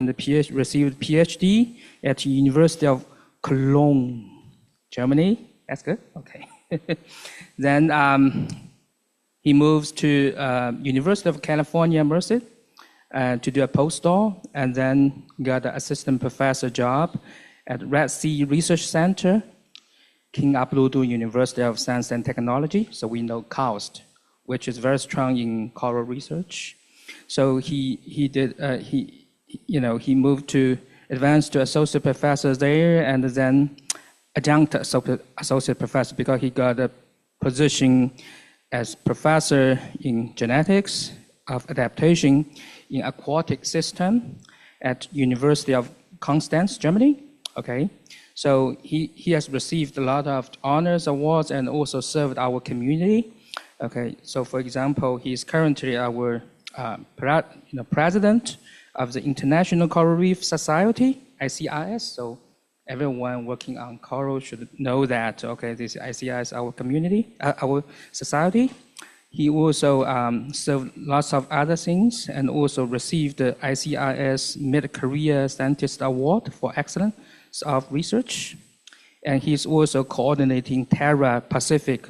received PhD at the University of Cologne, Germany. That's good. Okay. Then he moves to University of California, Merced, to do a postdoc, and then got an assistant professor job at Red Sea Research Center, King Abdullah University of Science and Technology. So we know KAUST, which is very strong in coral research. So he moved to advance to associate professor there, and then adjunct associate professor because he got a position as professor in genetics of adaptation in aquatic system at University of Constance, Germany. Okay, so he has received a lot of honors, awards, and also served our community. Okay, so for example, he is currently our president of the International Coral Reef Society, ICRS. So everyone working on coral should know that, okay, this ICRS, our community, our society. He also served lots of other things and also received the ICRS Mid-Career Scientist Award for excellence of research. And he's also coordinating Terra Pacific,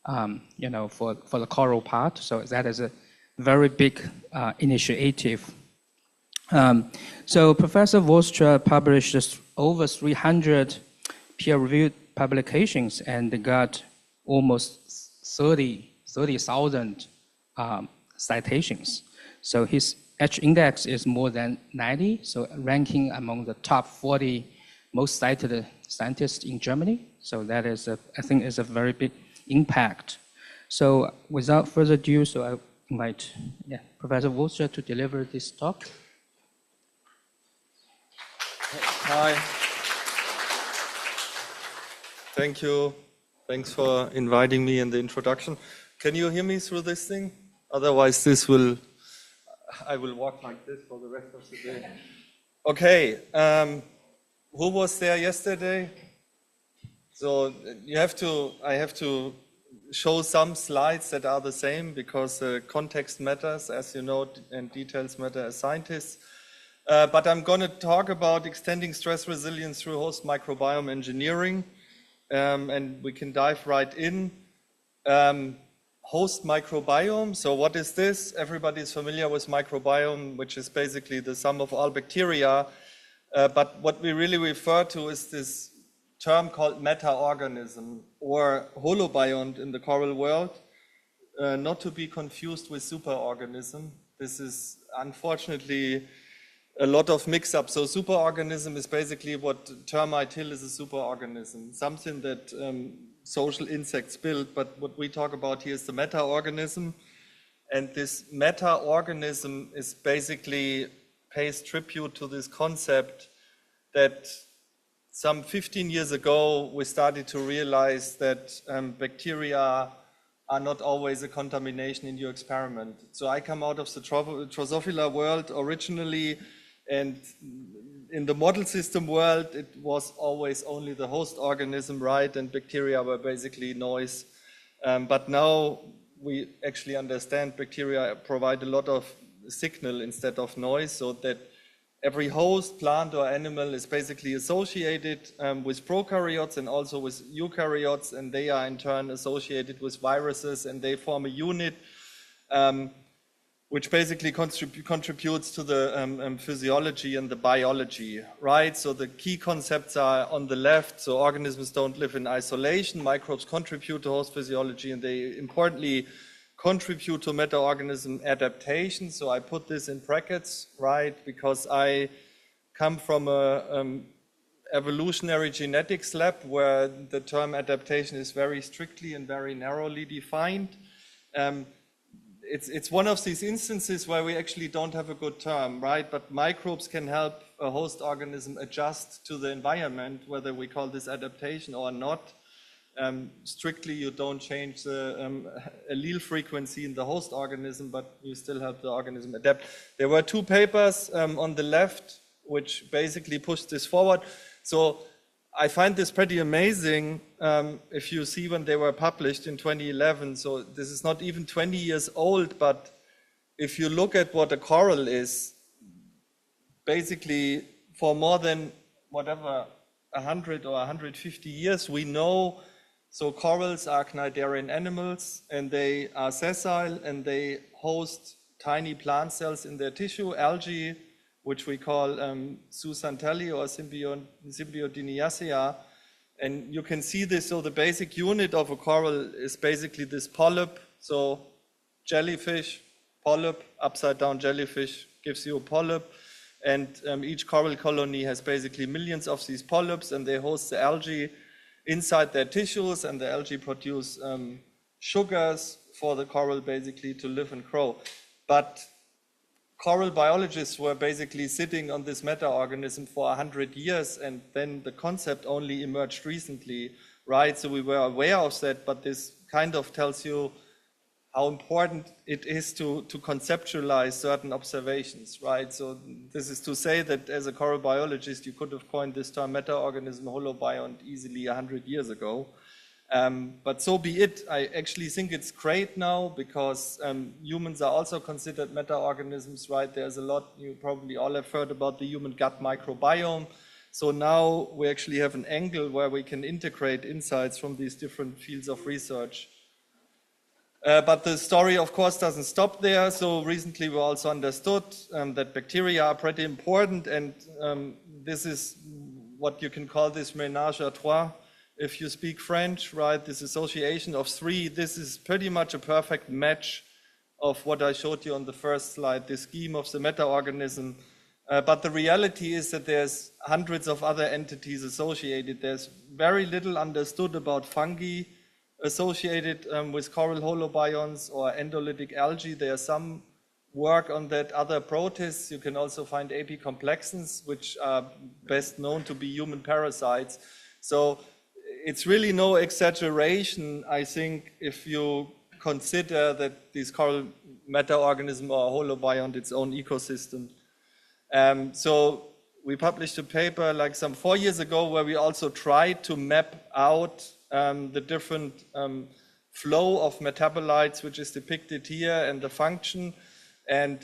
for the coral part. So that is a very big initiative. So Professor Voolstra published over 300 peer-reviewed publications and got almost 30,000 citations. So his H index is more than 90, so ranking among the top 40 most cited scientists in Germany. So that is, I think, is a very big impact. So without further ado, so I invite Professor Voolstra to deliver this talk. Hi. Thank you. Thanks for inviting me in the introduction. Can you hear me through this thing? Otherwise, I will walk like this for the rest of the day. Okay. Who was there yesterday? So I have to show some slides that are the same because context matters, as you know, and details matter as scientists. But I'm going to talk about extending stress resilience through host microbiome engineering, and we can dive right in. Host microbiome, so what is this? Everybody is familiar with microbiome, which is basically the sum of all bacteria, but what we really refer to is this term called meta-organism or holobiont in the coral world, not to be confused with superorganism. This is unfortunately a lot of mix-up. So superorganism is basically what termite hill is, a superorganism, something that social insects build, but what we talk about here is the meta-organism. And this meta-organism is basically pays tribute to this concept that some 15 years ago we started to realize that bacteria are not always a contamination in your experiment. So I come out of the Drosophila world originally, and in the model system world, it was always only the host organism, right? And bacteria were basically noise. But now we actually understand bacteria provide a lot of signal instead of noise, so that every host, plant or animal is basically associated with prokaryotes and also with eukaryotes, and they are in turn associated with viruses, and they form a unit which basically contributes to the physiology and the biology, right? So the key concepts are on the left. So organisms don't live in isolation. Microbes contribute to host physiology, and they importantly contribute to meta-organism adaptation. So I put this in brackets, right? Because I come from a evolutionary genetics lab where the term adaptation is very strictly and very narrowly defined. It's one of these instances where we actually don't have a good term, right? But microbes can help a host organism adjust to the environment, whether we call this adaptation or not. Strictly, you don't change the allele frequency in the host organism, but you still help the organism adapt. There were two papers on the left which basically pushed this forward. So I find this pretty amazing if you see when they were published in 2011. So this is not even 20 years old, but if you look at what a coral is, basically for more than whatever 100 or 150 years we know. So corals are cnidarian animals, and they are sessile, and they host tiny plant cells in their tissue, algae, which we call zooxanthellae or Symbiodiniaceae. And you can see this, so the basic unit of a coral is basically this polyp. So jellyfish, polyp, upside down jellyfish gives you a polyp. And each coral colony has basically millions of these polyps, and they host the algae inside their tissues, and the algae produce sugars for the coral basically to live and grow. But coral biologists were basically sitting on this meta-organism for 100 years, and then the concept only emerged recently, right? So we were aware of that, but this kind of tells you how important it is to conceptualize certain observations, right? So this is to say that as a coral biologist, you could have coined this term meta-organism holobiont easily 100 years ago. But so be it. I actually think it's great now because humans are also considered meta-organisms, right? There's a lot, you probably all have heard about the human gut microbiome. So now we actually have an angle where we can integrate insights from these different fields of research. But the story, of course, doesn't stop there. So recently we also understood that bacteria are pretty important, and this is what you can call this ménage à trois, if you speak French, right? This association of three, this is pretty much a perfect match of what I showed you on the first slide, the scheme of the meta-organism. But the reality is that there's hundreds of other entities associated. There's very little understood about fungi associated with coral holobionts or endolytic algae. There's some work on that, other protists. You can also find apicomplexans, which are best known to be human parasites. So it's really no exaggeration, I think, if you consider that these coral meta-organisms are a holobiont, its own ecosystem. So we published a paper like some 4 years ago where we also tried to map out the different flow of metabolites, which is depicted here, and the function. And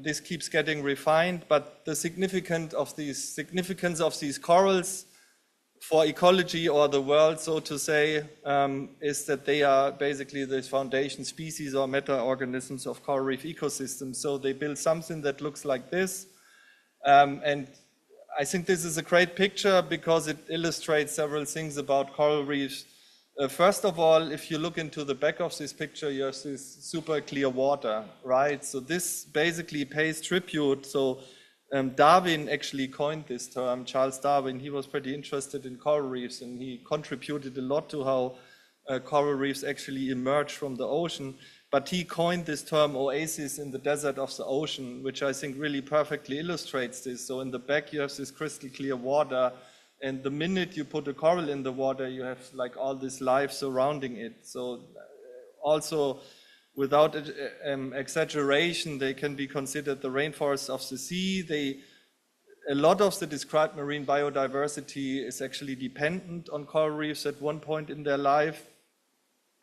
this keeps getting refined, but the significance of these corals for ecology or the world, so to say, is that they are basically the foundation species or meta-organisms of coral reef ecosystems. So they build something that looks like this. And I think this is a great picture because it illustrates several things about coral reefs. First of all, if you look into the back of this picture, you have this super clear water, right? So this basically pays tribute. So Darwin actually coined this term, Charles Darwin. He was pretty interested in coral reefs, and he contributed a lot to how coral reefs actually emerge from the ocean. But he coined this term oasis in the desert of the ocean, which I think really perfectly illustrates this. So in the back, you have this crystal clear water, and the minute you put a coral in the water, you have like all this life surrounding it. So also, without exaggeration, they can be considered the rainforests of the sea. A lot of the described marine biodiversity is actually dependent on coral reefs at one point in their life.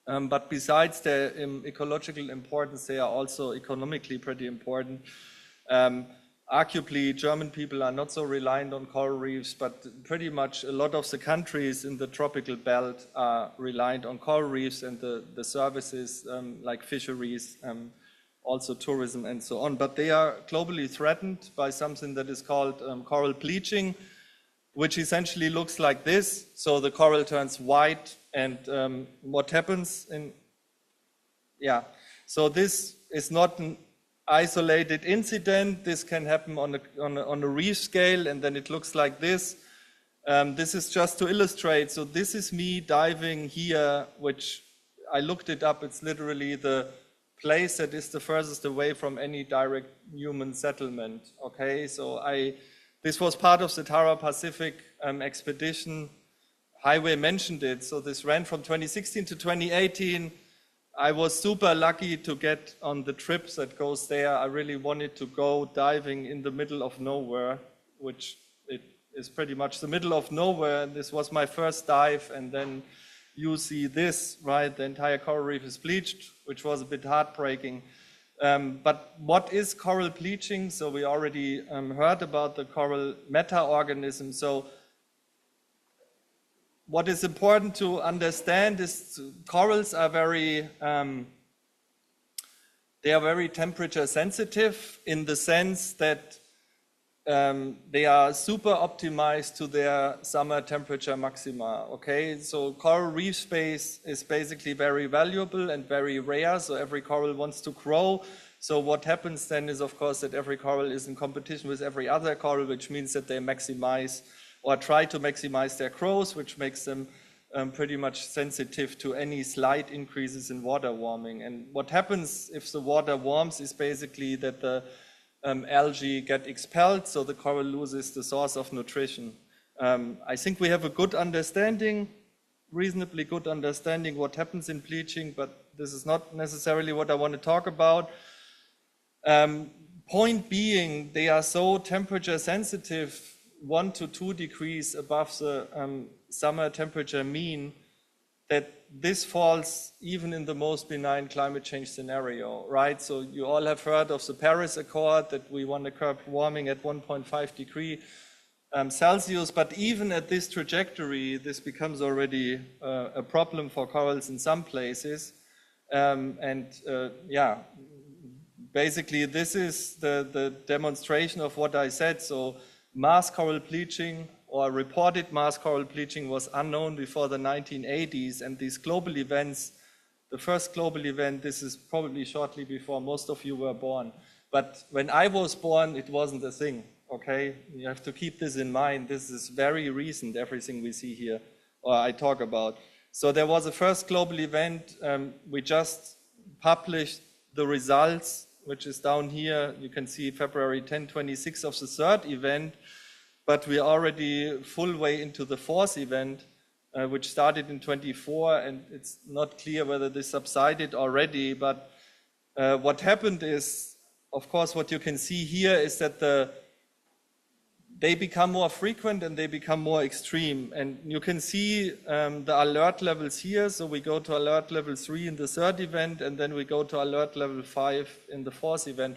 But besides their ecological importance, they are also economically pretty important. Arguably, German people are not so reliant on coral reefs, but pretty much a lot of the countries in the tropical belt are reliant on coral reefs and the services like fisheries, also tourism and so on. But they are globally threatened by something that is called coral bleaching, which essentially looks like this. So the coral turns white, and what happens so this is not an isolated incident. This can happen on a reef scale, and then it looks like this. This is just to illustrate. So this is me diving here, which I looked it up. It's literally the place that is the furthest away from any direct human settlement. Okay, so this was part of the Tara Pacific expedition. Highway mentioned it. So this ran from 2016 to 2018. I was super lucky to get on the trips that goes there. I really wanted to go diving in the middle of nowhere, which it is pretty much the middle of nowhere. This was my first dive, and then you see this, right? The entire coral reef is bleached, which was a bit heartbreaking. But what is coral bleaching? So we already heard about the coral meta-organism. So what is important to understand is corals are very temperature sensitive in the sense that they are super optimized to their summer temperature maxima, okay? So coral reef space is basically very valuable and very rare, so every coral wants to grow. So what happens then is, of course, that every coral is in competition with every other coral, which means that they maximize or try to maximize their growth, which makes them pretty much sensitive to any slight increases in water warming. And what happens if the water warms is basically that the algae get expelled, so the coral loses the source of nutrition. I think we have a good understanding, reasonably good understanding what happens in bleaching, but this is not necessarily what I want to talk about. Point being, they are so temperature sensitive, 1 to 2 degrees above the summer temperature mean, that this falls even in the most benign climate change scenario, right? So you all have heard of the Paris Accord, that we want to curb warming at 1.5 degrees Celsius, but even at this trajectory, this becomes already a problem for corals in some places. Yeah, basically this is the demonstration of what I said. So mass coral bleaching, or reported mass coral bleaching, was unknown before the 1980s, and these global events, the first global event, this is probably shortly before most of you were born. But when I was born, it wasn't a thing, okay? You have to keep this in mind. This is very recent, everything we see here, or I talk about. So there was a first global event. We just published the results, which is down here. You can see February 10, 26 of the third event. But we're already full way into the fourth event, which started in 24, and it's not clear whether this subsided already. But what happened is, of course, what you can see here is that they become more frequent and they become more extreme. And you can see the alert levels here. So we go to alert level 3 in the third event, and then we go to alert level 5 in the fourth event.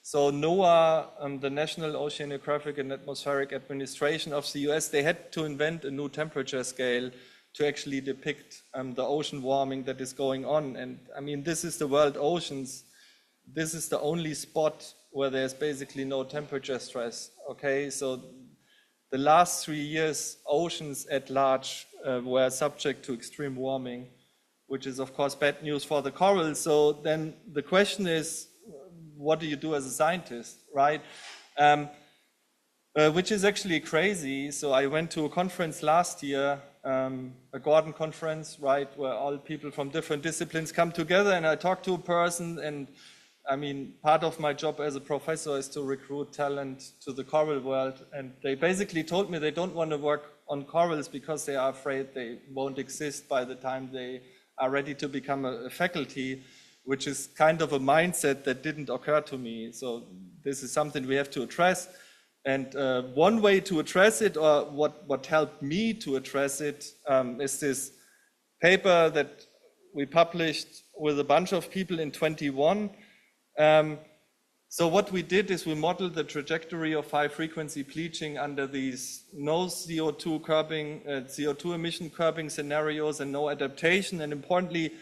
So NOAA, the National Oceanographic and Atmospheric Administration of the US, they had to invent a new temperature scale to actually depict the ocean warming that is going on. And I mean, this is the world oceans. This is the only spot where there's basically no temperature stress, okay? So the last 3 years, oceans at large were subject to extreme warming, which is of course bad news for the corals. So then the question is, what do you do as a scientist, right? Which is actually crazy. So I went to a conference last year, a Gordon conference, right, where all people from different disciplines come together, and I talked to a person, and I mean, part of my job as a professor is to recruit talent to the coral world, and they basically told me they don't want to work on corals because they are afraid they won't exist by the time they are ready to become a faculty, which is kind of a mindset that didn't occur to me. So this is something we have to address. And one way to address it, or what helped me to address it, is this paper that we published with a bunch of people in 21. So what we did is we modeled the trajectory of high frequency bleaching under these no CO2 curbing, CO2 emission curbing scenarios, and no adaptation. And importantly,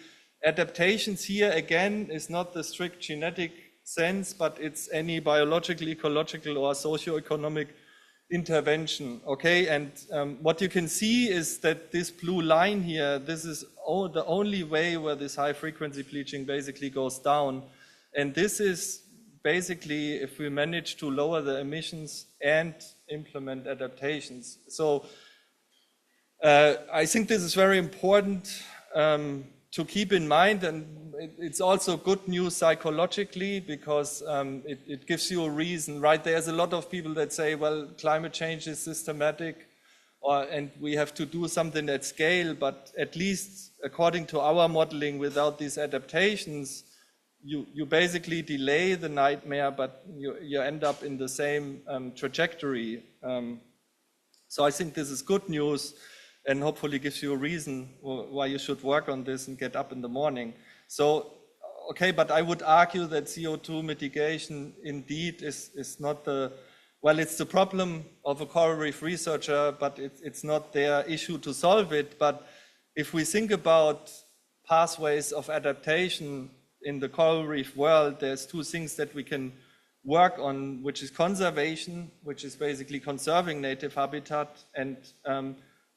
adaptations here again is not the strict genetic sense, but it's any biological, ecological, or socioeconomic intervention, okay? And what you can see is that this blue line here, this is the only way where this high frequency bleaching basically goes down. And this is basically if we manage to lower the emissions and implement adaptations. So I think this is very important to keep in mind, and it's also good news psychologically, because it gives you a reason, right? There's a lot of people that say, well, climate change is systematic, and we have to do something at scale, but at least according to our modeling, without these adaptations, you basically delay the nightmare, but you end up in the same trajectory. So I think this is good news, and hopefully gives you a reason why you should work on this and get up in the morning. So okay, but I would argue that CO2 mitigation indeed is not the, well, it's the problem of a coral reef researcher, but it's not their issue to solve it. But if we think about pathways of adaptation in the coral reef world, there's two things that we can work on, which is conservation, which is basically conserving native habitat, and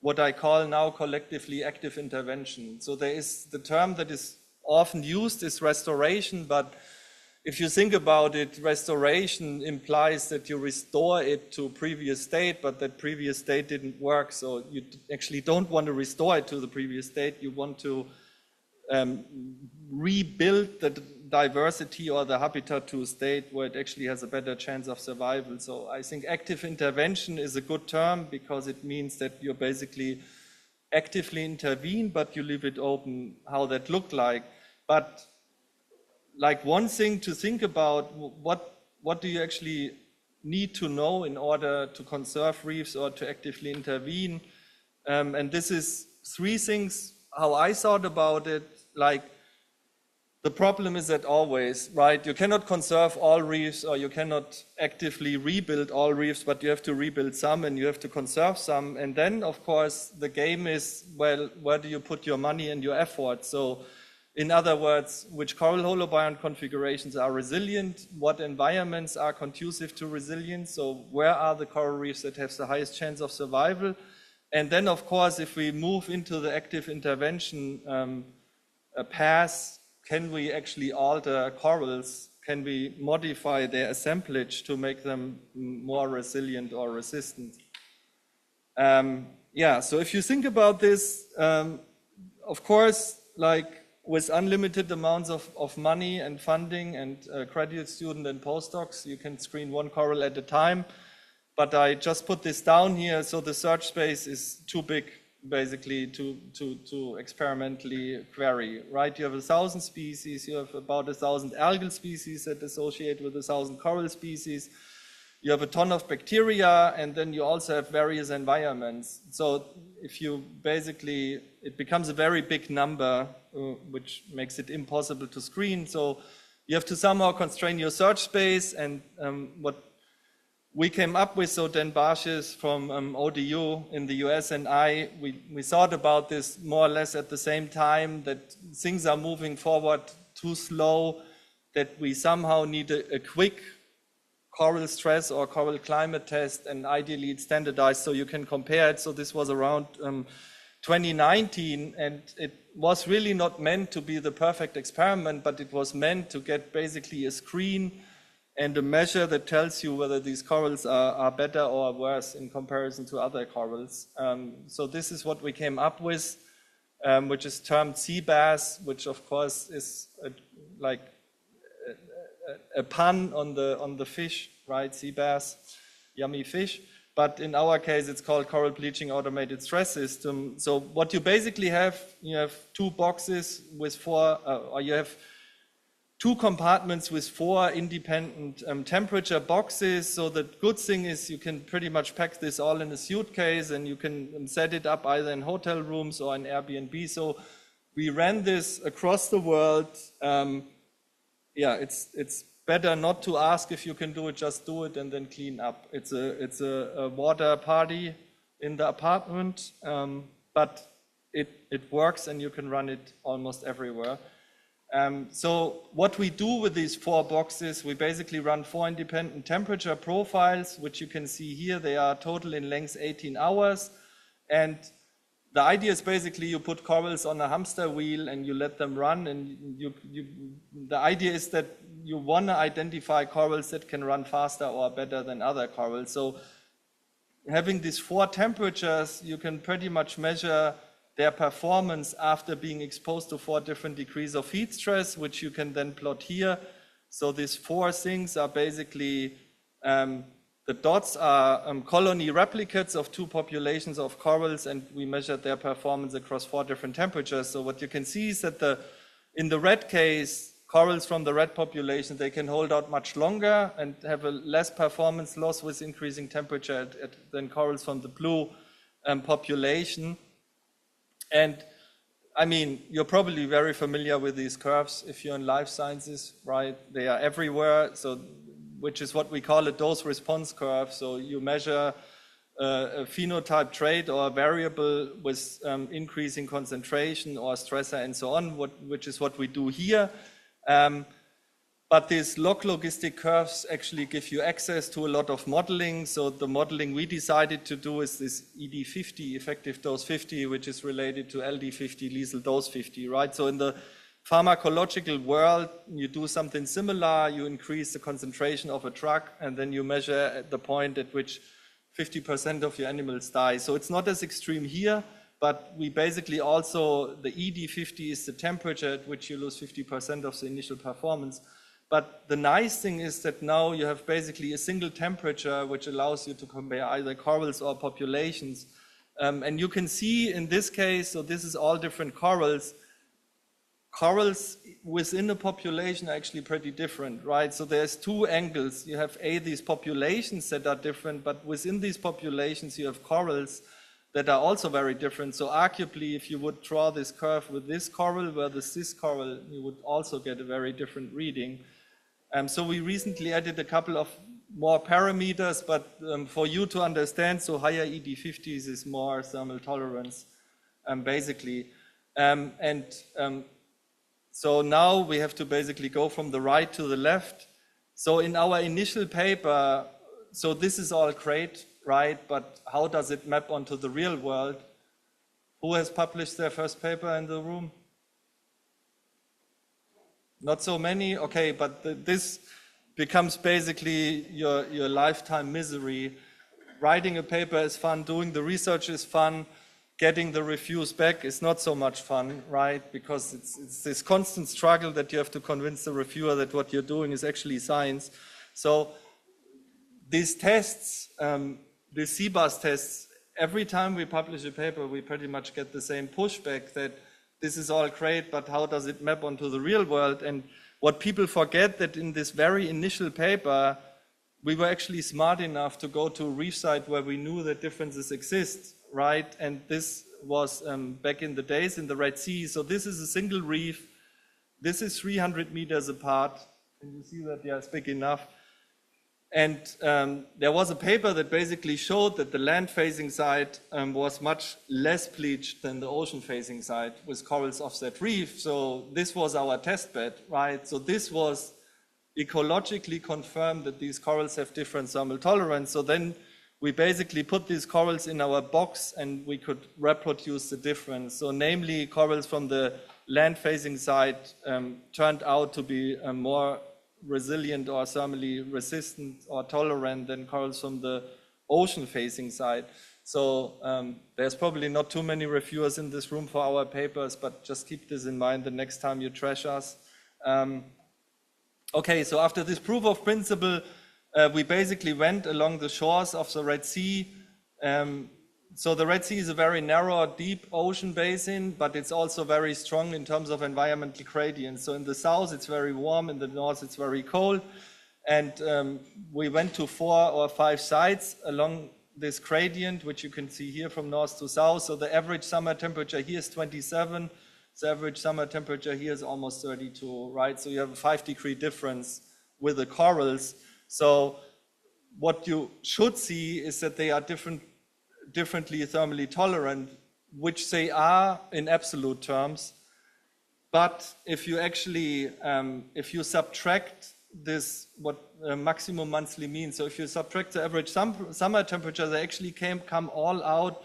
what I call now collectively active intervention. So there is the term that is often used is restoration, but if you think about it, restoration implies that you restore it to previous state, but that previous state didn't work. So you actually don't want to restore it to the previous state. You want to rebuild the diversity or the habitat to a state where it actually has a better chance of survival. So I think active intervention is a good term because it means that you basically actively intervene, but you leave it open how that looked like. But like one thing to think about, what do you actually need to know in order to conserve reefs or to actively intervene? And this is three things, how I thought about it. Like, the problem is that always, right, you cannot conserve all reefs or you cannot actively rebuild all reefs, but you have to rebuild some and you have to conserve some. And then, of course, the game is, well, where do you put your money and your effort? So, in other words, which coral holobiont configurations are resilient? What environments are conducive to resilience? So where are the coral reefs that have the highest chance of survival? And then, of course, if we move into the active intervention path, can we actually alter corals? Can we modify their assemblage to make them more resilient or resistant? Yeah, so if you think about this, of course, like, with unlimited amounts of money and funding and graduate student and postdocs, you can screen one coral at a time. But I just put this down here, so the search space is too big, basically, to experimentally query, right? You have 1,000 species, you have about 1,000 algal species that associate with 1,000 coral species. You have a ton of bacteria, and then you also have various environments. So if you basically, it becomes a very big number, which makes it impossible to screen. So you have to somehow constrain your search space, and what we came up with, so Dan Barshes from ODU in the US and we thought about this more or less at the same time, that things are moving forward too slow, that we somehow need a quick coral stress or coral climate test, and ideally it's standardized so you can compare it. So this was around 2019, and it was really not meant to be the perfect experiment, but it was meant to get basically a screen and a measure that tells you whether these corals are better or worse in comparison to other corals. So this is what we came up with, which is termed sea bass, which of course is like a pun on the fish, right? Sea bass, yummy fish. But in our case, it's called coral bleaching automated stress system. So what you basically have, you have two boxes with four, or you have two compartments with four independent temperature boxes. So the good thing is you can pretty much pack this all in a suitcase, and you can set it up either in hotel rooms or in Airbnb. So we ran this across the world. Yeah, it's better not to ask if you can do it, just do it and then clean up. It's a water party in the apartment, but it works and you can run it almost everywhere. So what we do with these four boxes, we basically run four independent temperature profiles, which you can see here. They are total in length 18 hours. And the idea is basically you put corals on a hamster wheel and you let them run, and the idea is that you want to identify corals that can run faster or better than other corals. So having these four temperatures, you can pretty much measure their performance after being exposed to 4 different degrees of heat stress, which you can then plot here. So these four things are basically the dots are colony replicates of 2 populations of corals, and we measured their performance across 4 different temperatures. So what you can see is that in the red case, corals from the red population, they can hold out much longer and have a less performance loss with increasing temperature than corals from the blue population. And I mean, you're probably very familiar with these curves if you're in life sciences, right? They are everywhere, so which is what we call a dose-response curve. So you measure a phenotype trait or a variable with increasing concentration or stressor and so on, which is what we do here. But these log logistic curves actually give you access to a lot of modeling. So the modeling we decided to do is this ED50, effective dose 50, which is related to LD50, lethal dose 50, right? So in the pharmacological world, you do something similar, you increase the concentration of a drug, and then you measure at the point at which 50% of your animals die. So it's not as extreme here, but we basically also, the ED50 is the temperature at which you lose 50% of the initial performance. But the nice thing is that now you have basically a single temperature which allows you to compare either corals or populations. And you can see in this case, so this is all different corals. Corals within a population are actually pretty different, right? So there's two angles. You have these populations that are different, but within these populations you have corals that are also very different. So arguably, if you would draw this curve with this coral versus this coral, you would also get a very different reading. So we recently added a couple of more parameters, but for you to understand, so higher ED50s is more thermal tolerance, basically. So now we have to basically go from the right to the left. So in our initial paper, so this is all great, right? But how does it map onto the real world? Who has published their first paper in the room? Not so many? Okay, but this becomes basically your lifetime misery. Writing a paper is fun, doing the research is fun, getting the reviews back is not so much fun, right? Because it's this constant struggle that you have to convince the reviewer that what you're doing is actually science. So these tests, the CBAS tests, every time we publish a paper, we pretty much get the same pushback that this is all great, but how does it map onto the real world? And what people forget that in this very initial paper, we were actually smart enough to go to a reef site where we knew that differences exist, right? And this was back in the days in the Red Sea. So this is a single reef. This is 300 meters apart. Can you see that? Yeah, it's big enough. And there was a paper that basically showed that the land-facing side was much less bleached than the ocean-facing side with corals off that reef. So this was our test bed, right? So this was ecologically confirmed that these corals have different thermal tolerance. So then we basically put these corals in our box and we could reproduce the difference. So namely, corals from the land-facing side turned out to be more resilient or thermally resistant or tolerant than corals from the ocean-facing side. So there's probably not too many reviewers in this room for our papers, but just keep this in mind the next time you trash us. Okay, so after this proof of principle, we basically went along the shores of the Red Sea. So the Red Sea is a very narrow, deep ocean basin, but it's also very strong in terms of environmental gradients. So in the south, it's very warm. In the north, it's very cold. And we went to 4 or 5 sites along this gradient, which you can see here from north to south. So the average summer temperature here is 27. The average summer temperature here is almost 32, right? So you have a 5-degree difference with the corals. So what you should see is that they are differently thermally tolerant, which they are in absolute terms. But if you actually, if you subtract this, what maximum monthly means, so if you subtract the average summer temperature, they actually come all out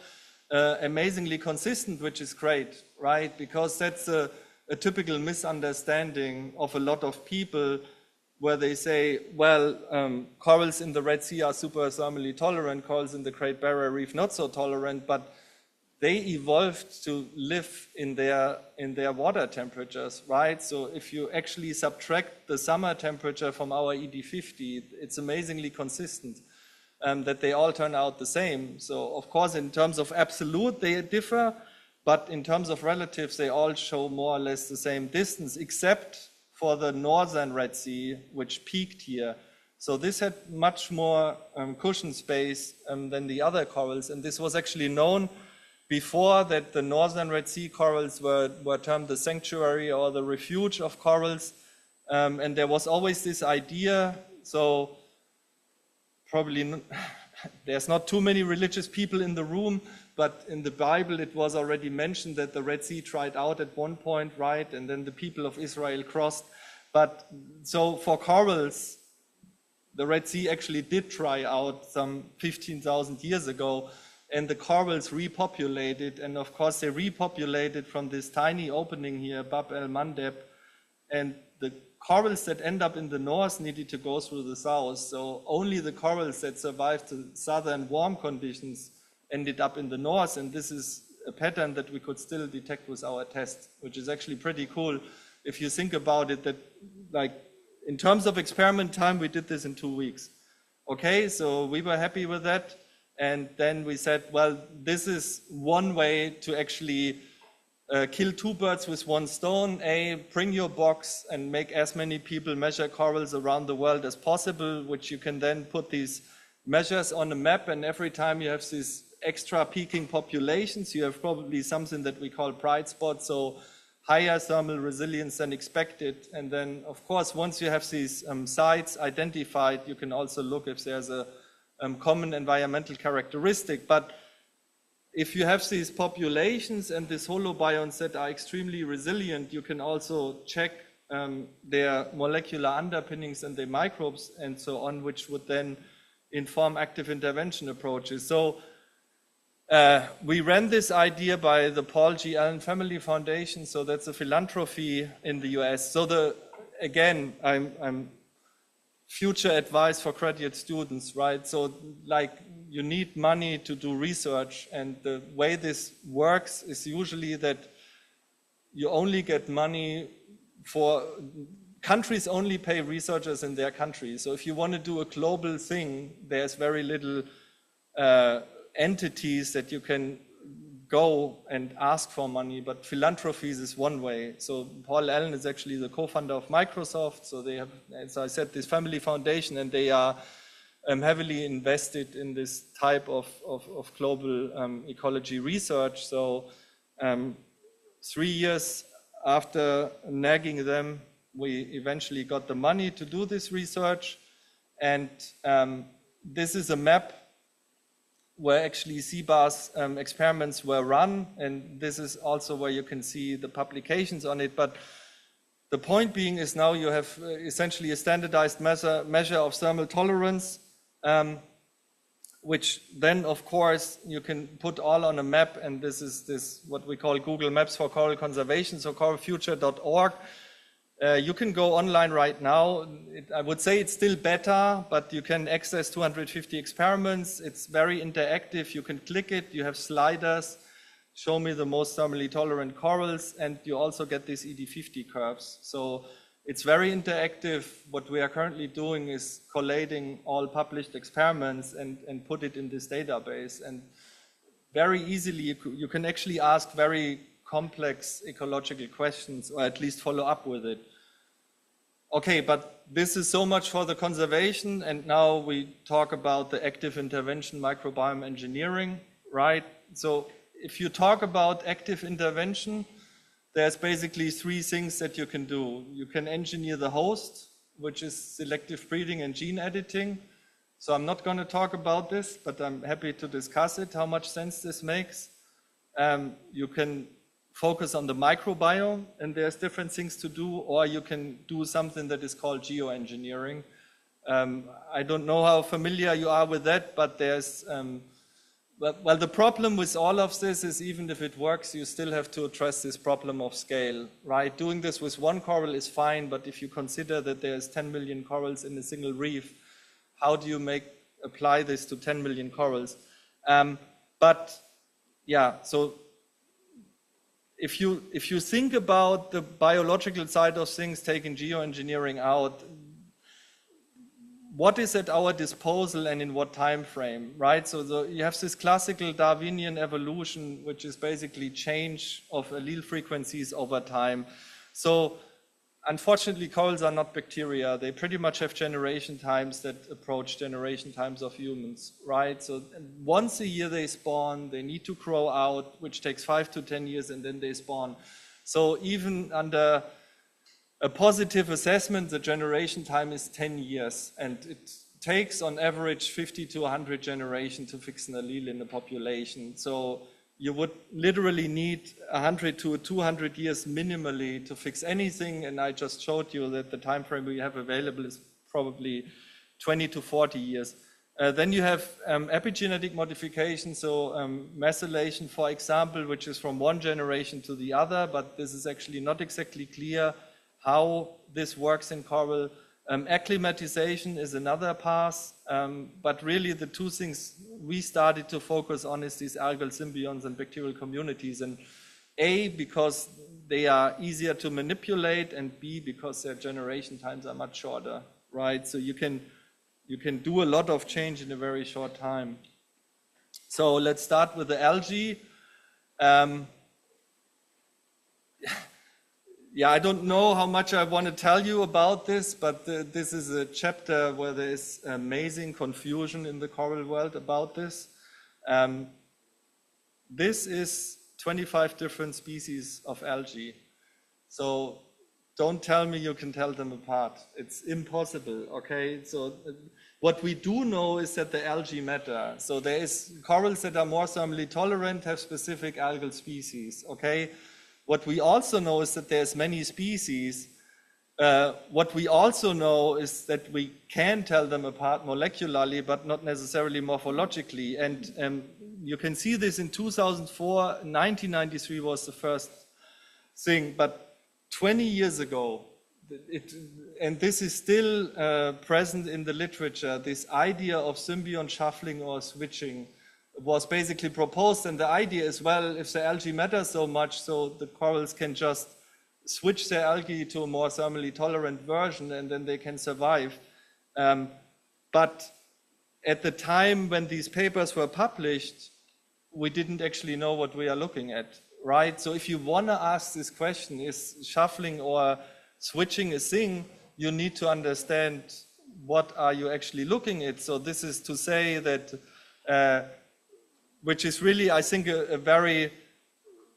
amazingly consistent, which is great, right? Because that's a typical misunderstanding of a lot of people where they say, well, corals in the Red Sea are super thermally tolerant, corals in the Great Barrier Reef not so tolerant, but they evolved to live in their water temperatures, right? So if you actually subtract the summer temperature from our ED50, it's amazingly consistent that they all turn out the same. So of course, in terms of absolute, they differ, but in terms of relatives, they all show more or less the same distance, except for the northern Red Sea, which peaked here. So this had much more cushion space than the other corals, and this was actually known before that, the northern Red Sea corals were termed the sanctuary or the refuge of corals. And there was always this idea, so probably there's not too many religious people in the room, but in the Bible it was already mentioned that the Red Sea dried out at one point, right? And then the people of Israel crossed. But so for corals, the Red Sea actually did dry out some 15,000 years ago, and the corals repopulated. And of course, they repopulated from this tiny opening here, Bab el Mandeb, and the corals that end up in the north needed to go through the south. So only the corals that survived the southern warm conditions ended up in the north. And this is a pattern that we could still detect with our test, which is actually pretty cool. If you think about it, that like in terms of experiment time, we did this in 2 weeks. Okay, so we were happy with that. And then we said, well, this is one way to actually kill two birds with one stone. Bring your box and make as many people measure corals around the world as possible, which you can then put these measures on a map. And every time you have these extra peaking populations, you have probably something that we call bright spots, so higher thermal resilience than expected. And then, of course, once you have these sites identified, you can also look if there's a common environmental characteristic. But if you have these populations and these holobionts that are extremely resilient, you can also check their molecular underpinnings and their microbes and so on, which would then inform active intervention approaches. So we ran this idea by the Paul G. Allen Family Foundation, so that's a philanthropy in the US. So again, I'm future advice for graduate students, right? So like you need money to do research, and the way this works is usually that you only get money for countries only pay researchers in their country. So if you want to do a global thing, there's very little entities that you can go and ask for money, but philanthropies is one way. So Paul Allen is actually the co-founder of Microsoft. So they have, as I said, this family foundation, and they are heavily invested in this type of global ecology research. So 3 years after nagging them, we eventually got the money to do this research. And this is a map where actually CBAR's experiments were run, and this is also where you can see the publications on it. But the point being is now you have essentially a standardized measure of thermal tolerance, which then, of course, you can put all on a map, and this is what we call Google Maps for Coral Conservation, so coralfuture.org. You can go online right now. I would say it's still beta, but you can access 250 experiments. It's very interactive. You can click it. You have sliders. Show me the most thermally tolerant corals, and you also get these ED50 curves. So it's very interactive. What we are currently doing is collating all published experiments and put it in this database. And very easily, you can actually ask very complex ecological questions, or at least follow up with it. Okay, but this is so much for the conservation, and now we talk about the active intervention microbiome engineering, right? So if you talk about active intervention, there's basically 3 things that you can do. You can engineer the host, which is selective breeding and gene editing. So I'm not going to talk about this, but I'm happy to discuss it, how much sense this makes. You can focus on the microbiome, and there's different things to do, or you can do something that is called geoengineering. I don't know how familiar you are with that, but there's, well, the problem with all of this is even if it works, you still have to address this problem of scale, right? Doing this with 1 coral is fine, but if you consider that there's 10 million corals in a single reef, how do you apply this to 10 million corals? But yeah, so if you think about the biological side of things, taking geoengineering out, what is at our disposal and in what time frame, right? So you have this classical Darwinian evolution, which is basically change of allele frequencies over time. So unfortunately, corals are not bacteria. They pretty much have generation times that approach generation times of humans, right? So once a year they spawn, they need to grow out, which takes 5 to 10 years, and then they spawn. So even under a positive assessment, the generation time is 10 years, and it takes on average 50 to 100 generations to fix an allele in the population. So you would literally need 100 to 200 years minimally to fix anything, and I just showed you that the time frame we have available is probably 20 to 40 years. Then you have epigenetic modification, so methylation, for example, which is from one generation to the other, but this is actually not exactly clear how this works in coral. Acclimatization is another path, but really the two things we started to focus on is these algal symbionts and bacterial communities, and A, because they are easier to manipulate, and B, because their generation times are much shorter, right? So you can do a lot of change in a very short time. So let's start with the algae. Yeah, I don't know how much I want to tell you about this, but this is a chapter where there is amazing confusion in the coral world about this. This is 25 different species of algae. So don't tell me you can tell them apart. It's impossible, okay? So what we do know is that the algae matter. So there is corals that are more thermally tolerant, have specific algal species, okay? What we also know is that there's many species. What we also know is that we can tell them apart molecularly, but not necessarily morphologically. And you can see this in 2004, 1993 was the first thing, but 20 years ago, and this is still present in the literature, this idea of symbiont shuffling or switching was basically proposed, and the idea is, well, if the algae matters so much, so the corals can just switch their algae to a more thermally tolerant version, and then they can survive. But at the time when these papers were published, we didn't actually know what we are looking at, right? So if you want to ask this question, is shuffling or switching a thing, you need to understand what are you actually looking at. So this is to say that which is really, I think, a very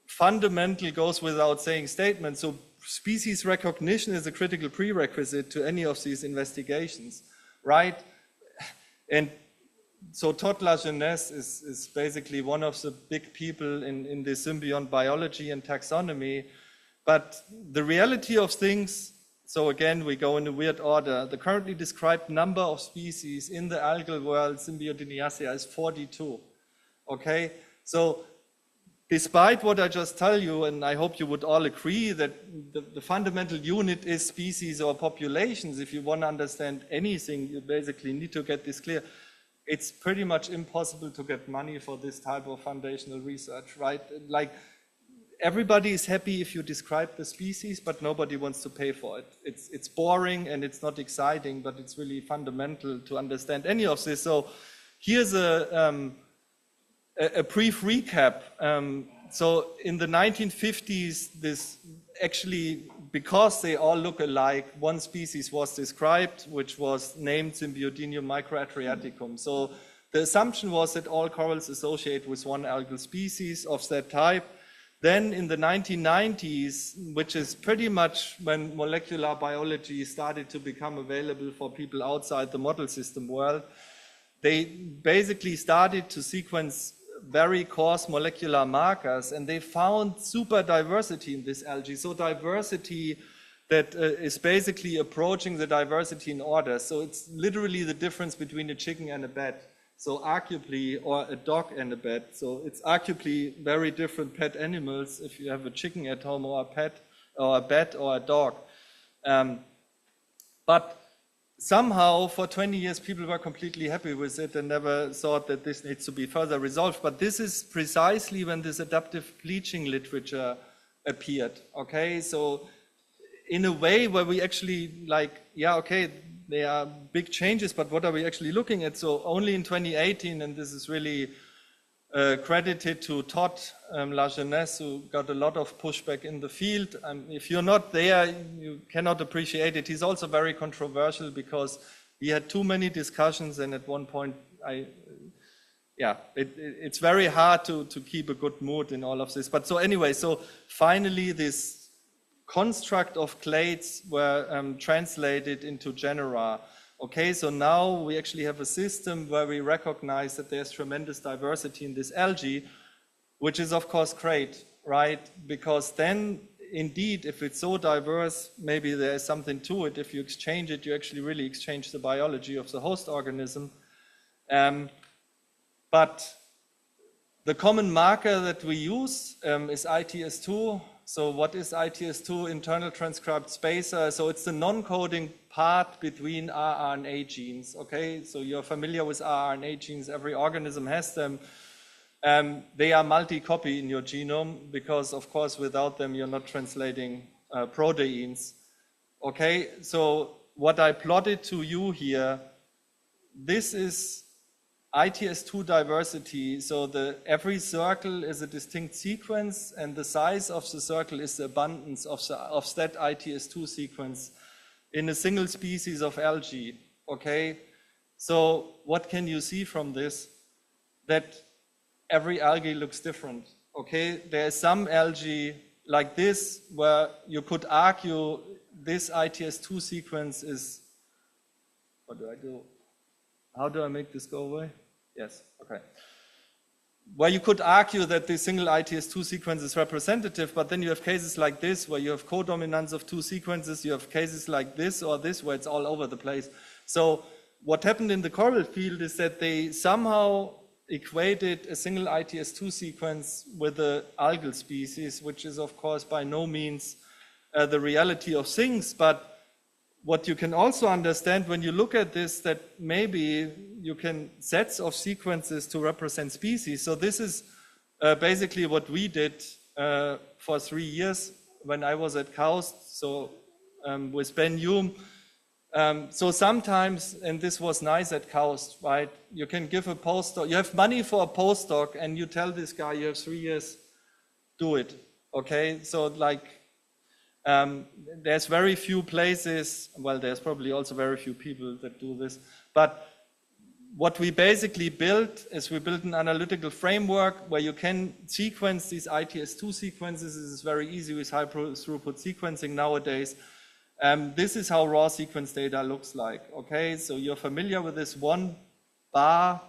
fundamental, goes without saying statement. So species recognition is a critical prerequisite to any of these investigations, right? And so Todd Lajeunesse is basically one of the big people in the symbiont biology and taxonomy. But the reality of things, so again, we go in a weird order. The currently described number of species in the algal world, Symbiodiniacea, is 42. Okay, so despite what I just tell you, and I hope you would all agree that the fundamental unit is species or populations, if you want to understand anything, you basically need to get this clear. It's pretty much impossible to get money for this type of foundational research, right? Like, everybody is happy if you describe the species, but nobody wants to pay for it. It's boring and it's not exciting, but it's really fundamental to understand any of this. So here's a brief recap. So in the 1950s, this actually, because they all look alike, one species was described, which was named Symbiodinium microadriaticum. So the assumption was that all corals associate with one algal species of that type. Then in the 1990s, which is pretty much when molecular biology started to become available for people outside the model system world, they basically started to sequence very coarse molecular markers, and they found super diversity in this algae. So diversity that is basically approaching the diversity in order. So it's literally the difference between a chicken and a bat. So arguably, or a dog and a bat. So it's arguably very different pet animals if you have a chicken at home or a pet or a bat or a dog. But somehow, for 20 years, people were completely happy with it and never thought that this needs to be further resolved. But this is precisely when this adaptive bleaching literature appeared, okay? So in a way where we actually like, yeah, okay, there are big changes, but what are we actually looking at? So only in 2018, and this is really credited to Todd Lajeunesse, who got a lot of pushback in the field. If you're not there, you cannot appreciate it. He's also very controversial because he had too many discussions, and at one point, it's very hard to keep a good mood in all of this. But so anyway, so finally this construct of clades were translated into genera. Okay, so now we actually have a system where we recognize that there's tremendous diversity in this algae, which is of course great, right? Because then indeed, if it's so diverse, maybe there's something to it. If you exchange it, you actually really exchange the biology of the host organism. But the common marker that we use is ITS2. So what is ITS2? Internal transcribed spacer. So it's the non-coding part between rRNA genes. Okay, so you're familiar with rRNA genes. Every organism has them. They are multi-copy in your genome because, of course, without them, you're not translating proteins. Okay, so what I plotted to you here, this is ITS2 diversity. So every circle is a distinct sequence, and the size of the circle is the abundance of that ITS2 sequence in a single species of algae. Okay, so what can you see from this? That every algae looks different. Okay, there is some algae like this where you could argue this ITS2 sequence is, what do I do? How do I make this go away? Yes, okay. Where you could argue that the single ITS2 sequence is representative, but then you have cases like this where you have codominance of two sequences, you have cases like this or this where it's all over the place. So what happened in the coral field is that they somehow equated a single ITS2 sequence with the algal species, which is of course by no means the reality of things, but what you can also understand when you look at this, that maybe you can sets of sequences to represent species. So this is basically what we did for 3 years when I was at KAUST, so with Ben Hume. So sometimes, and this was nice at KAUST, right? You can give a postdoc, you have money for a postdoc, and you tell this guy you have 3 years, do it, okay? So like, there's very few places, well, there's probably also very few people that do this, but what we basically built is we built an analytical framework where you can sequence these ITS2 sequences. This is very easy with high throughput sequencing nowadays. This is how raw sequence data looks like, okay? So you're familiar with this one bar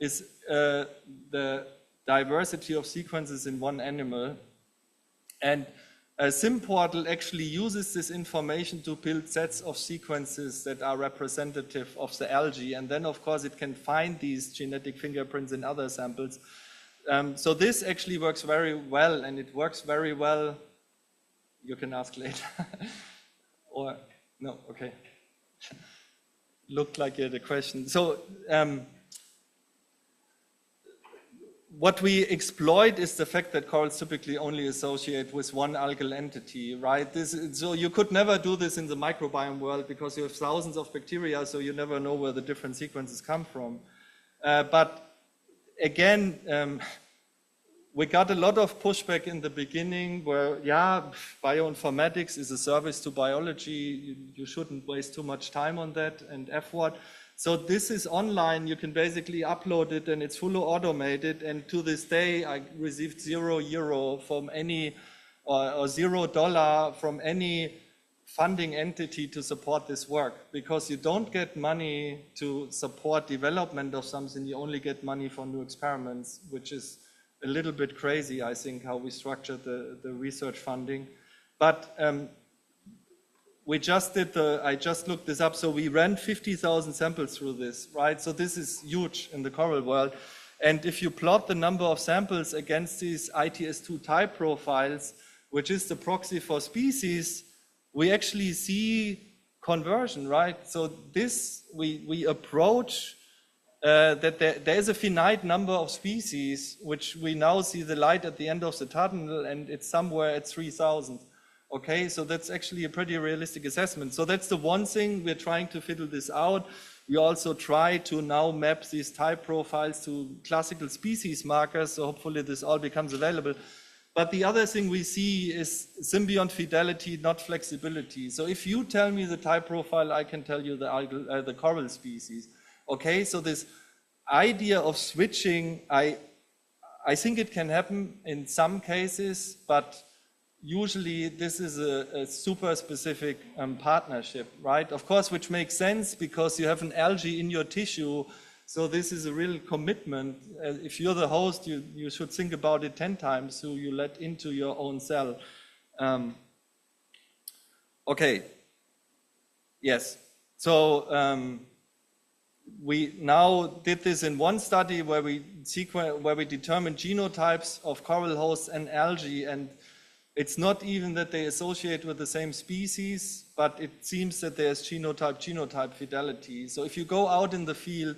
is the diversity of sequences in one animal, and SimPortal actually uses this information to build sets of sequences that are representative of the algae, and then of course it can find these genetic fingerprints in other samples. So this actually works very well, and it works very well. You can ask later. Or, no, okay. Looked like you had a question. So what we exploit is the fact that corals typically only associate with one algal entity, right? So you could never do this in the microbiome world because you have thousands of bacteria, so you never know where the different sequences come from. But again, we got a lot of pushback in the beginning where, yeah, bioinformatics is a service to biology. You shouldn't waste too much time on that and effort. So this is online, you can basically upload it and it's fully automated, and to this day I received €0 from any, or $0 from any funding entity to support this work, because you don't get money to support development of something, you only get money for new experiments, which is a little bit crazy, I think, how we structured the research funding. But we just did I just looked this up, so we ran 50,000 samples through this, right? So this is huge in the coral world. And if you plot the number of samples against these ITS2 type profiles, which is the proxy for species, we actually see conversion, right? So this, we approach that there is a finite number of species, which we now see the light at the end of the tunnel, and it's somewhere at 3,000. Okay, so that's actually a pretty realistic assessment. So that's the one thing we're trying to fiddle this out. We also try to now map these type profiles to classical species markers, so hopefully this all becomes available. But the other thing we see is symbiont fidelity, not flexibility. So if you tell me the type profile, I can tell you the coral species. Okay, so this idea of switching, I think it can happen in some cases, but usually this is a super specific partnership, right? Of course, which makes sense because you have an algae in your tissue. So this is a real commitment. If you're the host, you should think about it 10 times who you let into your own cell. Okay. Yes. So we now did this in one study where we determined genotypes of coral hosts and algae, and it's not even that they associate with the same species, but it seems that there's genotype fidelity. So if you go out in the field,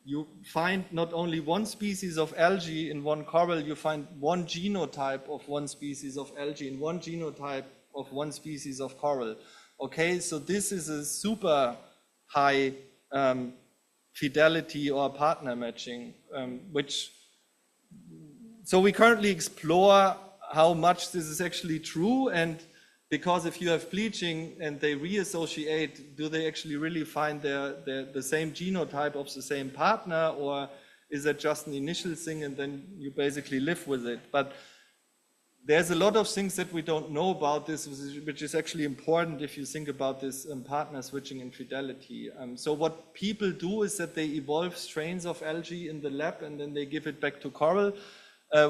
you find not only one species of algae in one coral, you find one genotype of one species of algae and one genotype of one species of coral. Okay, so this is a super high fidelity or partner matching, so we currently explore how much this is actually true, and because if you have bleaching and they reassociate, do they actually really find the same genotype of the same partner, or is that just an initial thing and then you basically live with it? But there's a lot of things that we don't know about this, which is actually important if you think about this partner switching and fidelity. So what people do is that they evolve strains of algae in the lab and then they give it back to coral.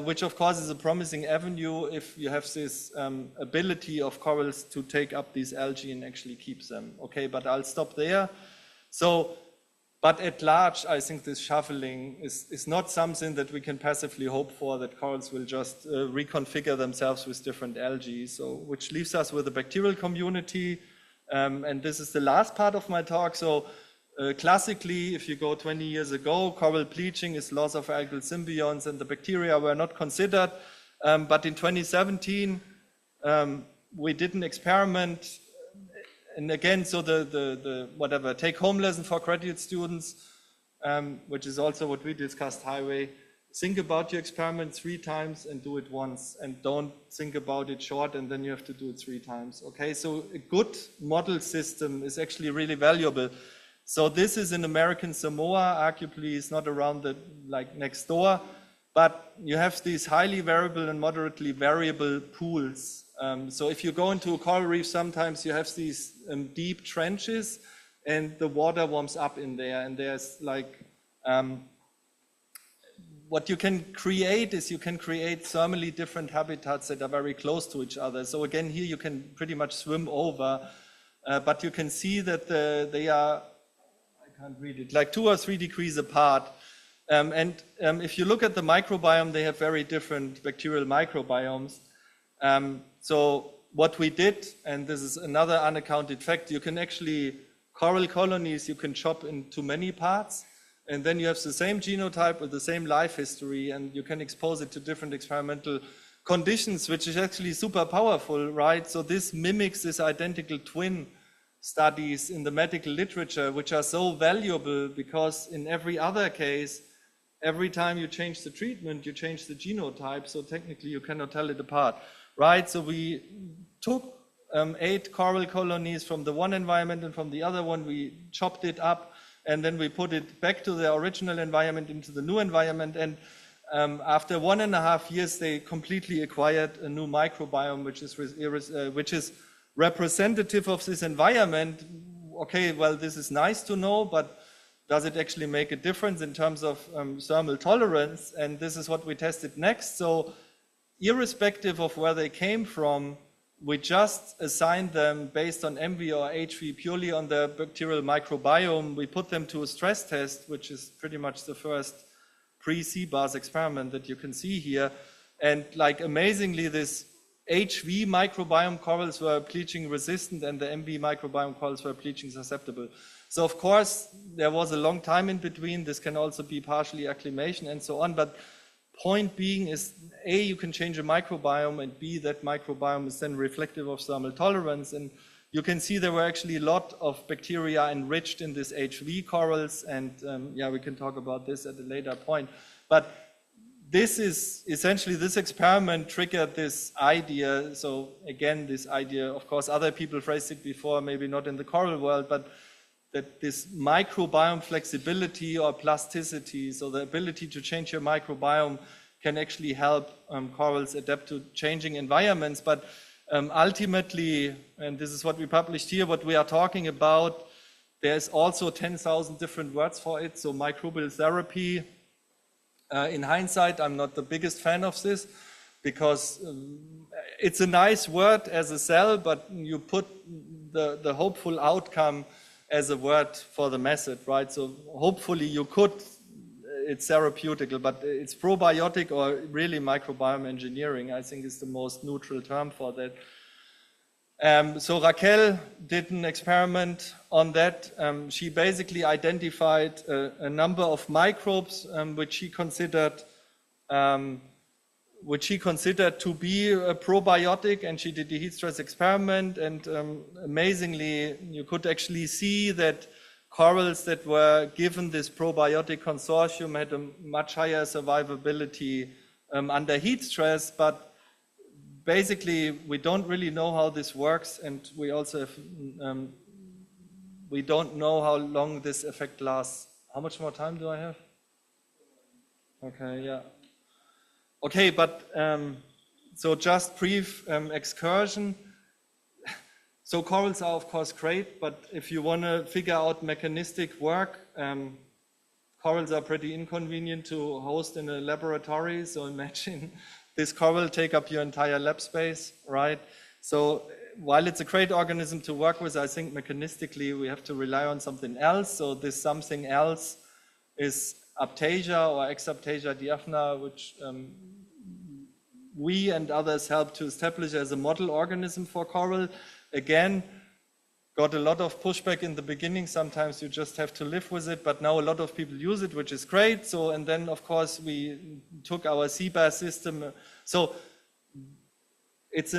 Which of course is a promising avenue if you have this ability of corals to take up these algae and actually keep them. Okay, but I'll stop there. So, but at large, I think this shuffling is not something that we can passively hope for, that corals will just reconfigure themselves with different algae. So, which leaves us with the bacterial community. And this is the last part of my talk. So, classically, if you go 20 years ago, coral bleaching is loss of algal symbionts and the bacteria were not considered. But in 2017, we did an experiment. And again, so the whatever take-home lesson for graduate students, which is also what we discussed, Highway, think about your experiment 3 times and do it once. And don't think about it short and then you have to do it 3 times. Okay, so a good model system is actually really valuable. So this is in American Samoa, arguably it's not around the next door, but you have these highly variable and moderately variable pools. So if you go into a coral reef, sometimes you have these deep trenches and the water warms up in there, and there's what you can create is you can create thermally different habitats that are very close to each other. So again, here you can pretty much swim over, but you can see that they are, can't read it, like 2 or 3 degrees apart. If you look at the microbiome, they have very different bacterial microbiomes. So what we did, and this is another unaccounted fact, you can actually, coral colonies, you can chop into many parts, and then you have the same genotype with the same life history, and you can expose it to different experimental conditions, which is actually super powerful, right? So this mimics this identical twin studies in the medical literature, which are so valuable because in every other case, every time you change the treatment, you change the genotype, so technically you cannot tell it apart, right? So we took 8 coral colonies from the one environment and from the other one, we chopped it up, and then we put it back to the original environment into the new environment, and after 1.5 years, they completely acquired a new microbiome, which is representative of this environment. Okay, well, this is nice to know, but does it actually make a difference in terms of thermal tolerance? And this is what we tested next. So irrespective of where they came from, we just assigned them based on MV or HV purely on the bacterial microbiome. We put them to a stress test, which is pretty much the first pre-CBARS experiment that you can see here. And amazingly, this HV microbiome corals were bleaching resistant and the MV microbiome corals were bleaching susceptible. So of course, there was a long time in between. This can also be partially acclimation and so on. But point being is, A, you can change a microbiome, and B, that microbiome is then reflective of thermal tolerance. And you can see there were actually a lot of bacteria enriched in these HV corals, and yeah, we can talk about this at a later point. But this is essentially, this experiment triggered this idea. So again, this idea, of course, other people phrased it before, maybe not in the coral world, but that this microbiome flexibility or plasticity, so the ability to change your microbiome, can actually help corals adapt to changing environments. But ultimately, and this is what we published here, what we are talking about, there's also 10,000 different words for it. So microbial therapy, in hindsight, I'm not the biggest fan of this, because it's a nice word as a cell, but you put the hopeful outcome as a word for the method, right? So hopefully you could, it's therapeutical, but it's probiotic or really microbiome engineering, I think, is the most neutral term for that. So Raquel did an experiment on that. She basically identified a number of microbes which she considered to be a probiotic, and she did the heat stress experiment, and amazingly you could actually see that corals that were given this probiotic consortium had a much higher survivability under heat stress. But basically, we don't really know how this works, and we also have, we don't know how long this effect lasts. How much more time do I have? Okay, yeah. Okay, but so just brief excursion. So corals are of course great, but if you want to figure out mechanistic work, corals are pretty inconvenient to host in a laboratory. So imagine this coral take up your entire lab space, right? So while it's a great organism to work with, I think mechanistically we have to rely on something else. So this something else is Aiptasia or Exaptasia diaphna, which we and others helped to establish as a model organism for coral. Again, got a lot of pushback in the beginning. Sometimes you just have to live with it, but now a lot of people use it, which is great. So, and then of course we took our CBAS system. So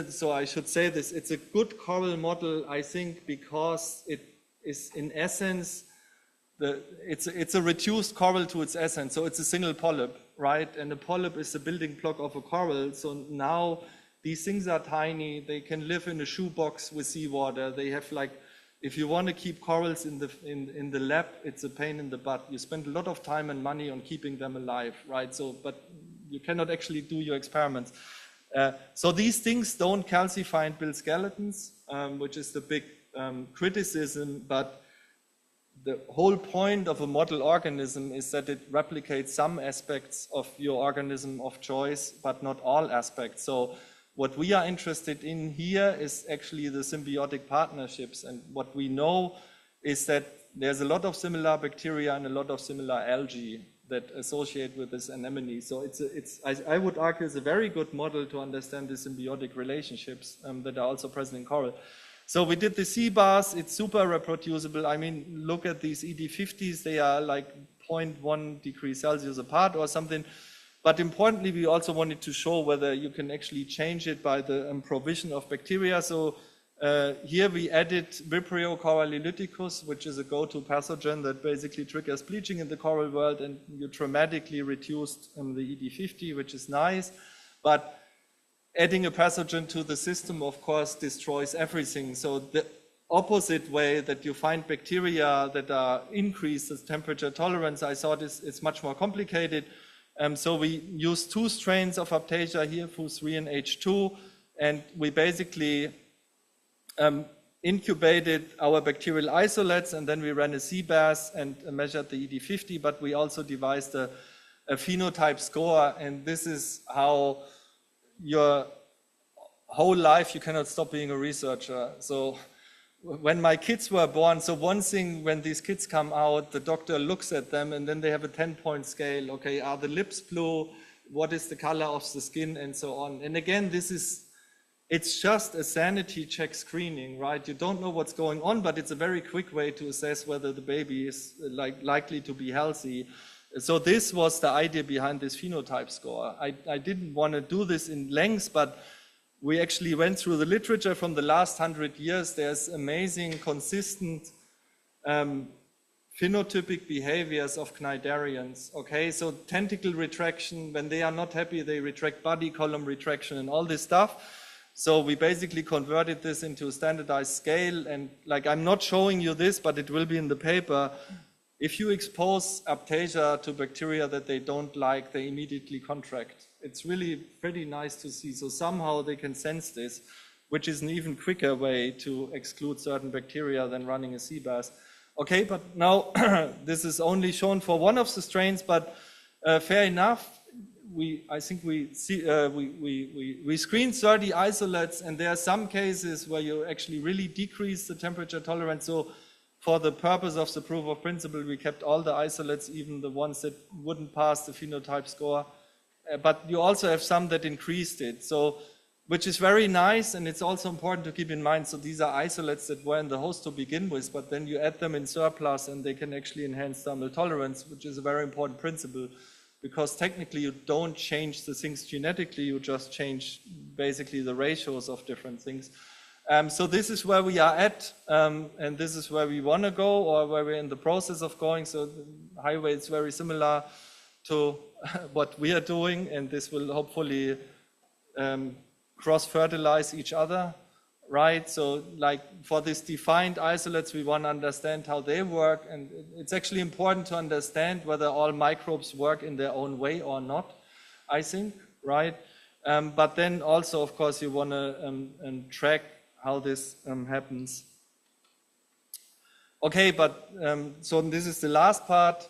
so I should say this, it's a good coral model, I think, because it is in essence, it's a reduced coral to its essence. So it's a single polyp, right? And a polyp is the building block of a coral. So now these things are tiny. They can live in a shoebox with seawater. They have, like, if you want to keep corals in the lab, it's a pain in the butt. You spend a lot of time and money on keeping them alive, right? So, but you cannot actually do your experiments. So these things don't calcify and build skeletons, which is the big criticism. But the whole point of a model organism is that it replicates some aspects of your organism of choice, but not all aspects. So what we are interested in here is actually the symbiotic partnerships. And what we know is that there's a lot of similar bacteria and a lot of similar algae that associate with this anemone. So I would argue it's a very good model to understand the symbiotic relationships that are also present in coral. So we did the CBAS, it's super reproducible. I mean, look at these ED50s, they are like 0.1 degrees Celsius apart or something. But importantly, we also wanted to show whether you can actually change it by the provision of bacteria. So here we added Vibrio corallilyticus, which is a go-to pathogen that basically triggers bleaching in the coral world, and you dramatically reduced the ED50, which is nice. But adding a pathogen to the system, of course, destroys everything. So the opposite way that you find bacteria that are increased as temperature tolerance, I thought it's much more complicated. So we used 2 strains of Aiptasia here, Fu3 and H2, and we basically incubated our bacterial isolates, and then we ran a CBAS and measured the ED50, but we also devised a phenotype score, and this is how your whole life you cannot stop being a researcher. So when my kids were born, so one thing, when these kids come out, the doctor looks at them and then they have a 10-point scale. Okay, are the lips blue? What is the color of the skin, and so on. And again, it's just a sanity check screening, right? You don't know what's going on, but it's a very quick way to assess whether the baby is likely to be healthy. So this was the idea behind this phenotype score. I didn't want to do this in length, but we actually went through the literature from the last 100 years. There's amazing, consistent phenotypic behaviors of cnidarians. Okay, so tentacle retraction, when they are not happy, they retract, body column retraction and all this stuff. So we basically converted this into a standardized scale, and like, I'm not showing you this, but it will be in the paper. If you expose Aiptasia to bacteria that they don't like, they immediately contract. It's really pretty nice to see. So somehow they can sense this, which is an even quicker way to exclude certain bacteria than running a sea bass. Okay, but now this is only shown for one of the strains, but fair enough. I think we screened 30 isolates, and there are some cases where you actually really decrease the temperature tolerance. So for the purpose of the proof of principle, we kept all the isolates, even the ones that wouldn't pass the phenotype score. But you also have some that increased it, so which is very nice, and it's also important to keep in mind. So these are isolates that were in the host to begin with, but then you add them in surplus, and they can actually enhance thermal tolerance, which is a very important principle, because technically you don't change the things genetically, you just change basically the ratios of different things. So this is where we are at, and this is where we want to go, or where we're in the process of going. So the highway is very similar to what we are doing, and this will hopefully cross-fertilize each other, right? So like for these defined isolates, we want to understand how they work, and it's actually important to understand whether all microbes work in their own way or not, I think, right? But then also, of course, you want to track how this happens. Okay, but so this is the last part.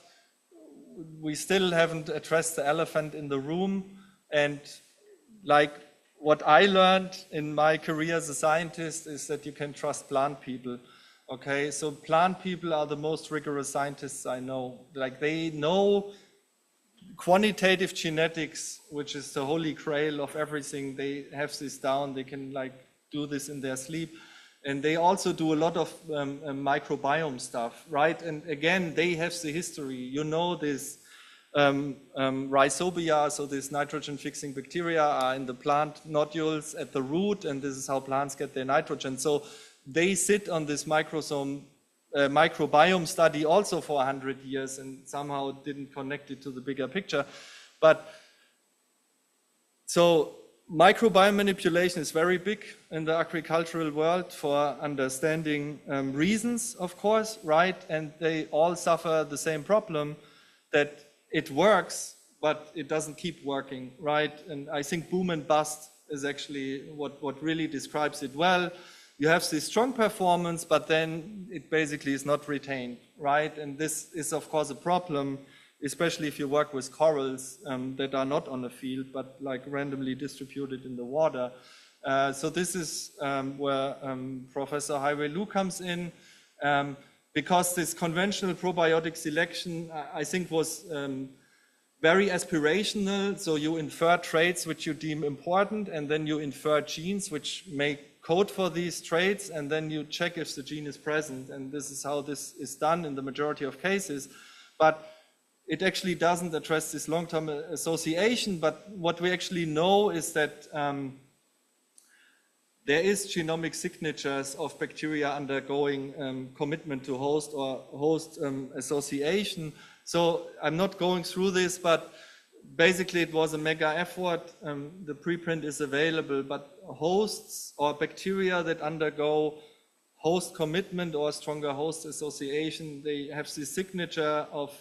We still haven't addressed the elephant in the room, and like what I learned in my career as a scientist is that you can trust plant people. Okay, so plant people are the most rigorous scientists I know. Like, they know quantitative genetics, which is the holy grail of everything. They have this down. They can like do this in their sleep. And they also do a lot of microbiome stuff, right? And again, they have the history. You know, this rhizobia, so these nitrogen-fixing bacteria, are in the plant nodules at the root, and this is how plants get their nitrogen. So they sit on this microbiome study also for 100 years, and somehow didn't connect it to the bigger picture. But so microbiome manipulation is very big in the agricultural world for understanding reasons, of course, right? And they all suffer the same problem, that it works, but it doesn't keep working, right? And I think boom and bust is actually what really describes it well. You have this strong performance, but then it basically is not retained, right? And this is, of course, a problem, especially if you work with corals that are not on the field, but like randomly distributed in the water. So this is where Professor Highway Lu comes in, because this conventional probiotic selection, I think, was very aspirational. So you infer traits which you deem important, and then you infer genes which may code for these traits, and then you check if the gene is present. And this is how this is done in the majority of cases. But it actually doesn't address this long-term association. But what we actually know is that there is genomic signatures of bacteria undergoing commitment to host or host association. So I'm not going through this, but basically it was a mega effort. The preprint is available, but hosts or bacteria that undergo host commitment or stronger host association, they have the signature of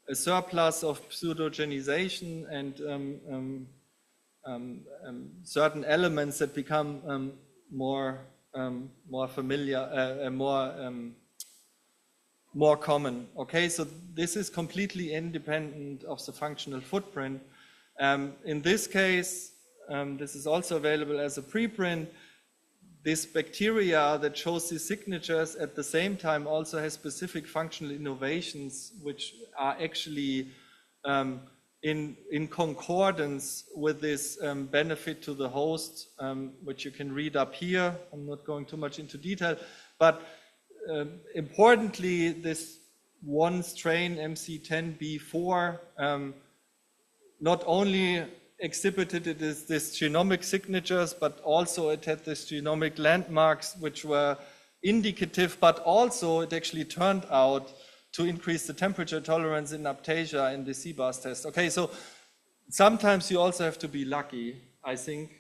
a surplus of pseudogenization and certain elements that become more familiar, more common. Okay, so this is completely independent of the functional footprint. In this case, this is also available as a preprint. This bacteria that shows these signatures at the same time also has specific functional innovations, which are actually in concordance with this benefit to the host, which you can read up here. I'm not going too much into detail, but importantly, this one strain, MC10B4, not only exhibited it as this genomic signatures, but also it had this genomic landmarks which were indicative, but also it actually turned out to increase the temperature tolerance in Aiptasia in the CBAS test. Okay, so sometimes you also have to be lucky, I think.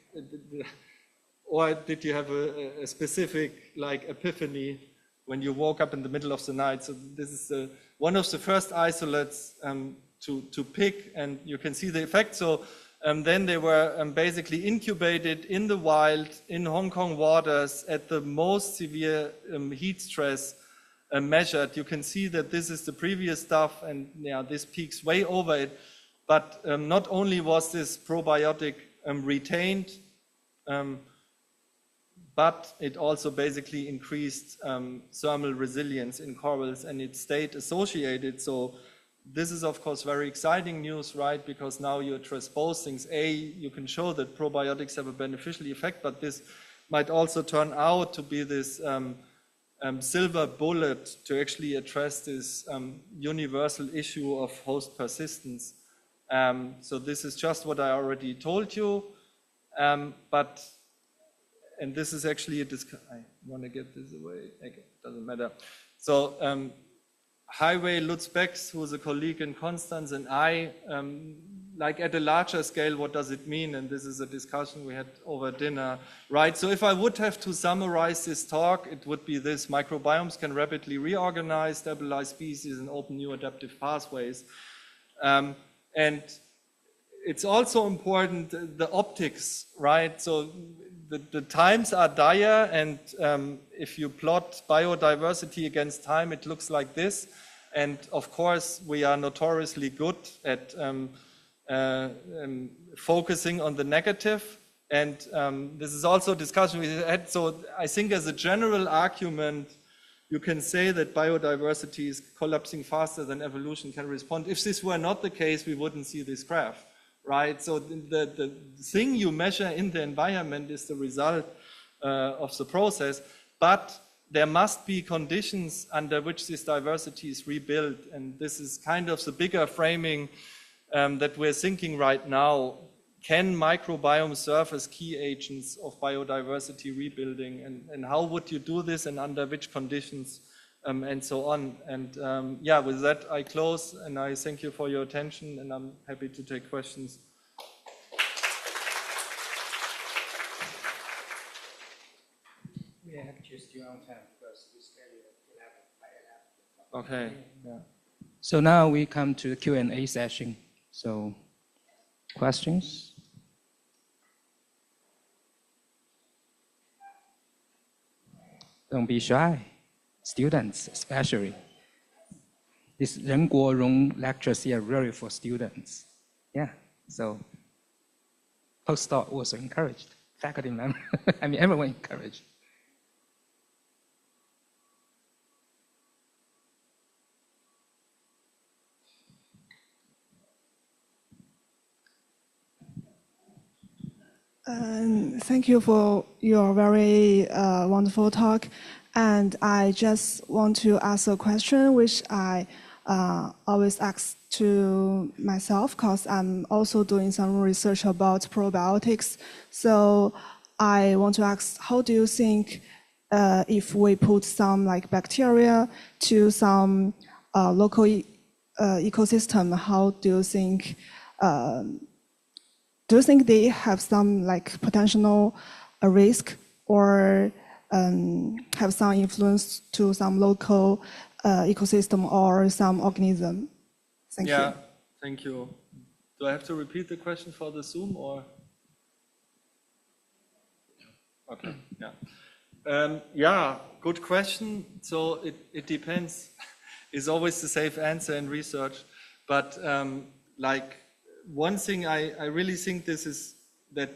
Or did you have a specific like epiphany when you woke up in the middle of the night? So this is one of the first isolates to pick, and you can see the effect. So then they were basically incubated in the wild in Hong Kong waters at the most severe heat stress measured. You can see that this is the previous stuff, and yeah, this peaks way over it. But not only was this probiotic retained, but it also basically increased thermal resilience in corals, and it stayed associated. So this is, of course, very exciting news, right? Because now you transpose things. You can show that probiotics have a beneficial effect, but this might also turn out to be this silver bullet to actually address this universal issue of host persistence. So this is just what I already told you, and this is actually I want to get this away. Okay, doesn't matter. So Highway Lutz Becks, who is a colleague in Constance, and I, like at a larger scale, what does it mean? And this is a discussion we had over dinner, right? So if I would have to summarize this talk, it would be this: microbiomes can rapidly reorganize, stabilize species, and open new adaptive pathways. And it's also important, the optics, right? So the times are dire, and if you plot biodiversity against time, it looks like this. And of course, we are notoriously good at focusing on the negative. And this is also a discussion we had. So I think as a general argument, you can say that biodiversity is collapsing faster than evolution can respond. If this were not the case, we wouldn't see this graph. Right, so the thing you measure in the environment is the result of the process, but there must be conditions under which this diversity is rebuilt, and this is kind of the bigger framing that we're thinking right now. Can microbiomes serve as key agents of biodiversity rebuilding, and how would you do this, and under which conditions, and so on. And yeah, with that I close, and I thank you for your attention, and I'm happy to take questions. We have just your own time because we scheduled at 11 by 11. Okay. Yeah. So now we come to the Q&A session. So questions? Don't be shy. Students, especially. This Ren Guorong lectures here really for students. Yeah, so postdoc was encouraged. Faculty member, I mean, everyone encouraged. Thank you for your very wonderful talk. And I just want to ask a question which I always ask to myself because I'm also doing some research about probiotics. So I want to ask, how do you think if we put some like bacteria to some local ecosystem, how do you think they have some like potential risk or have some influence to some local ecosystem or some organism? Thank you. Yeah, thank you. Do I have to repeat the question for the Zoom or? Okay, yeah. Yeah, good question. So it depends. Is always the safe answer in research. But like one thing I really think that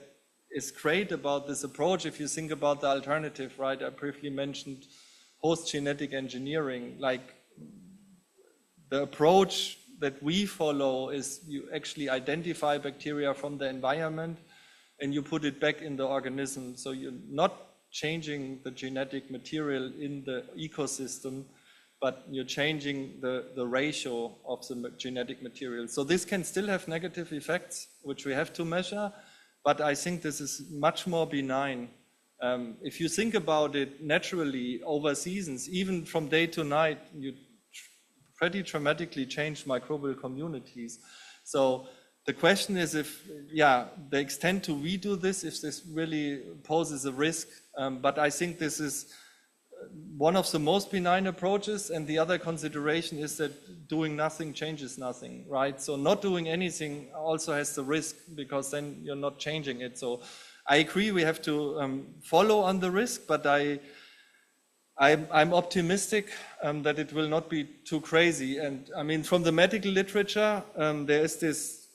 is great about this approach, if you think about the alternative, right? I briefly mentioned host genetic engineering. Like the approach that we follow is you actually identify bacteria from the environment and you put it back in the organism. So you're not changing the genetic material in the ecosystem, but you're changing the ratio of the genetic material. So this can still have negative effects, which we have to measure, but I think this is much more benign. If you think about it naturally over seasons, even from day to night, you pretty dramatically change microbial communities. So the question is if, the extent to we do this, if this really poses a risk. But I think this is one of the most benign approaches, and the other consideration is that doing nothing changes nothing, right? So not doing anything also has the risk, because then you're not changing it. So I agree we have to follow on the risk, but I'm optimistic that it will not be too crazy. And I mean, from the medical literature, there is this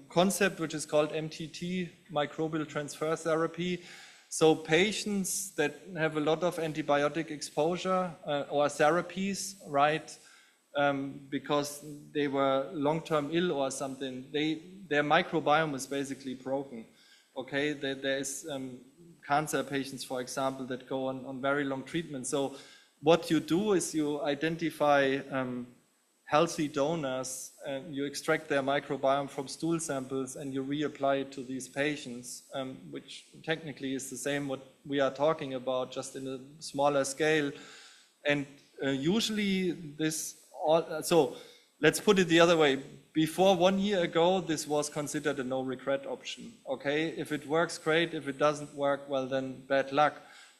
concept which is called MTT, microbial transfer therapy. So patients that have a lot of antibiotic exposure or therapies, right, because they were long-term ill or something, their microbiome is basically broken. Okay, there is cancer patients, for example, that go on very long treatment. So what you do is you identify healthy donors, and you extract their microbiome from stool samples and you reapply it to these patients, which technically is the same what we are talking about, just in a smaller scale. And usually this, so let's put it the other way. Before 1 year ago, this was considered a no regret option. Okay, if it works, great. If it doesn't work, well, then bad luck.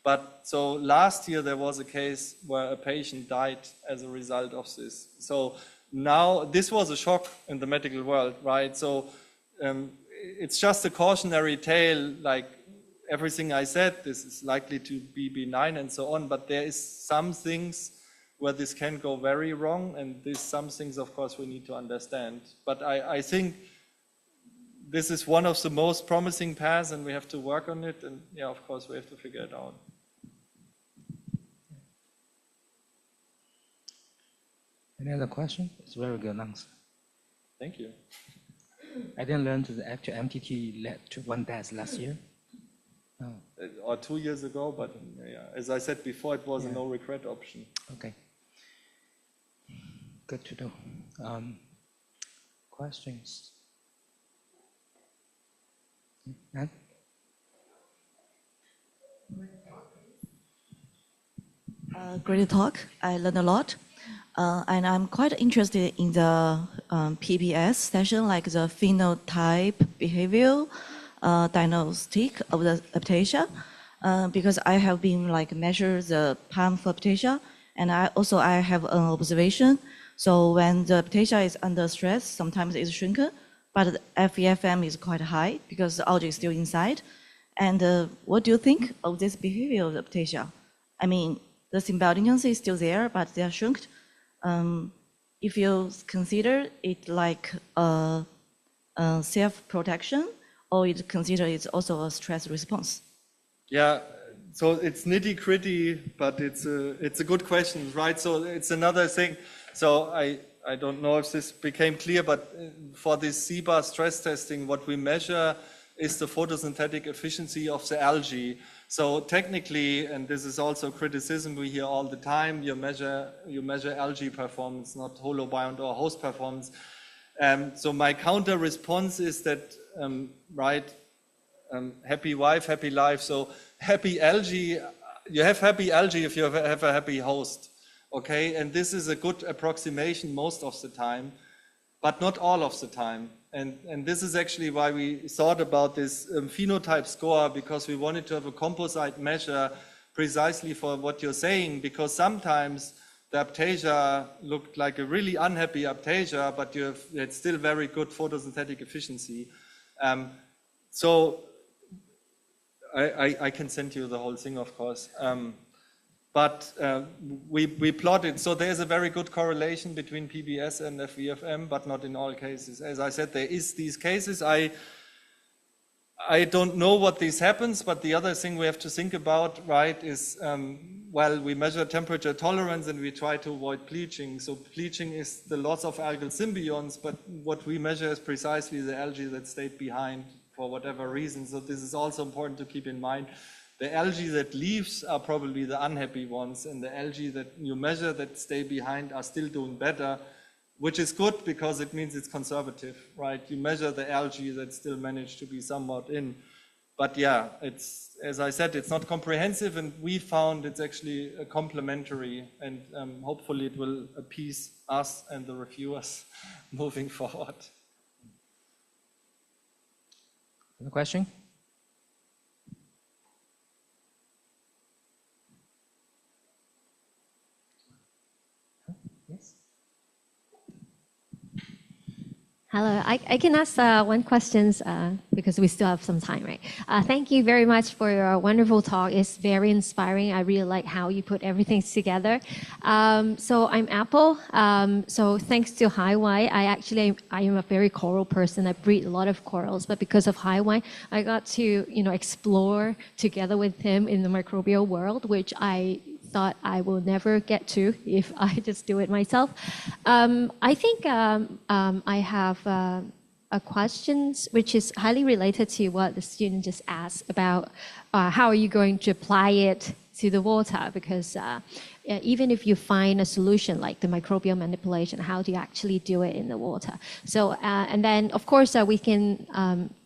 But so last year there was a case where a patient died as a result of this. So now this was a shock in the medical world, right? So it's just a cautionary tale, like everything I said, this is likely to be benign and so on, but there is some things where this can go very wrong, and these some things, of course, we need to understand. But I think this is one of the most promising paths, and we have to work on it, and yeah, of course, we have to figure it out. Any other question? It's a very good answer. Thank you. I didn't learn that the actual MTT led to one death last year. Or 2 years ago, but yeah, as I said before, it was a no regret option. Okay. Good to know. Questions? Anne? Great talk. I learned a lot. And I'm quite interested in the PBS session, like the phenotype behavioral diagnostic of the Aiptasia, because I have been measure the palm for Aiptasia, and I have an observation. So when the Aiptasia is under stress, sometimes it's shrunken, but the FEFM is quite high because the algae is still inside. And what do you think of this behavior of the Aiptasia? I mean, the symbiotic is still there, but they are shrunk. If you consider it like a self-protection, or you consider it's also a stress response? Yeah, so it's nitty-gritty, but it's a good question, right? So it's another thing. So I don't know if this became clear, but for this CBAR stress testing, what we measure is the photosynthetic efficiency of the algae. So technically, and this is also criticism we hear all the time, you measure algae performance, not holobiont or host performance. So my counter response is that, happy wife, happy life. So happy algae, you have happy algae if you have a happy host, okay? And this is a good approximation most of the time, but not all of the time. And this is actually why we thought about this phenotype score, because we wanted to have a composite measure precisely for what you're saying, because sometimes the Aiptasia looked like a really unhappy Aiptasia, but it's still very good photosynthetic efficiency. So I can send you the whole thing, of course. But we plotted, so there's a very good correlation between PBS and FEFM, but not in all cases. As I said, there is these cases. I don't know what this happens, but the other thing we have to think about, right, is, well, we measure temperature tolerance and we try to avoid bleaching. So bleaching is the loss of algal symbionts, but what we measure is precisely the algae that stayed behind for whatever reason. So this is also important to keep in mind. The algae that leaves are probably the unhappy ones, and the algae that you measure that stay behind are still doing better, which is good because it means it's conservative, right? You measure the algae that still manage to be somewhat in. But yeah, it's, as I said, it's not comprehensive, and we found it's actually complementary, and hopefully it will appease us and the reviewers moving forward. Another question? Yes. Hello, I can ask one question because we still have some time, right? Thank you very much for your wonderful talk. It's very inspiring. I really like how you put everything together. So I'm Apple. So thanks to Haiwai, I am a very coral person. I breed a lot of corals, but because of Haiwai, I got to explore together with him in the microbial world, which I thought I will never get to if I just do it myself. I think I have a question which is highly related to what the student just asked about how are you going to apply it to the water, because even if you find a solution like the microbial manipulation, how do you actually do it in the water? So and then of course we can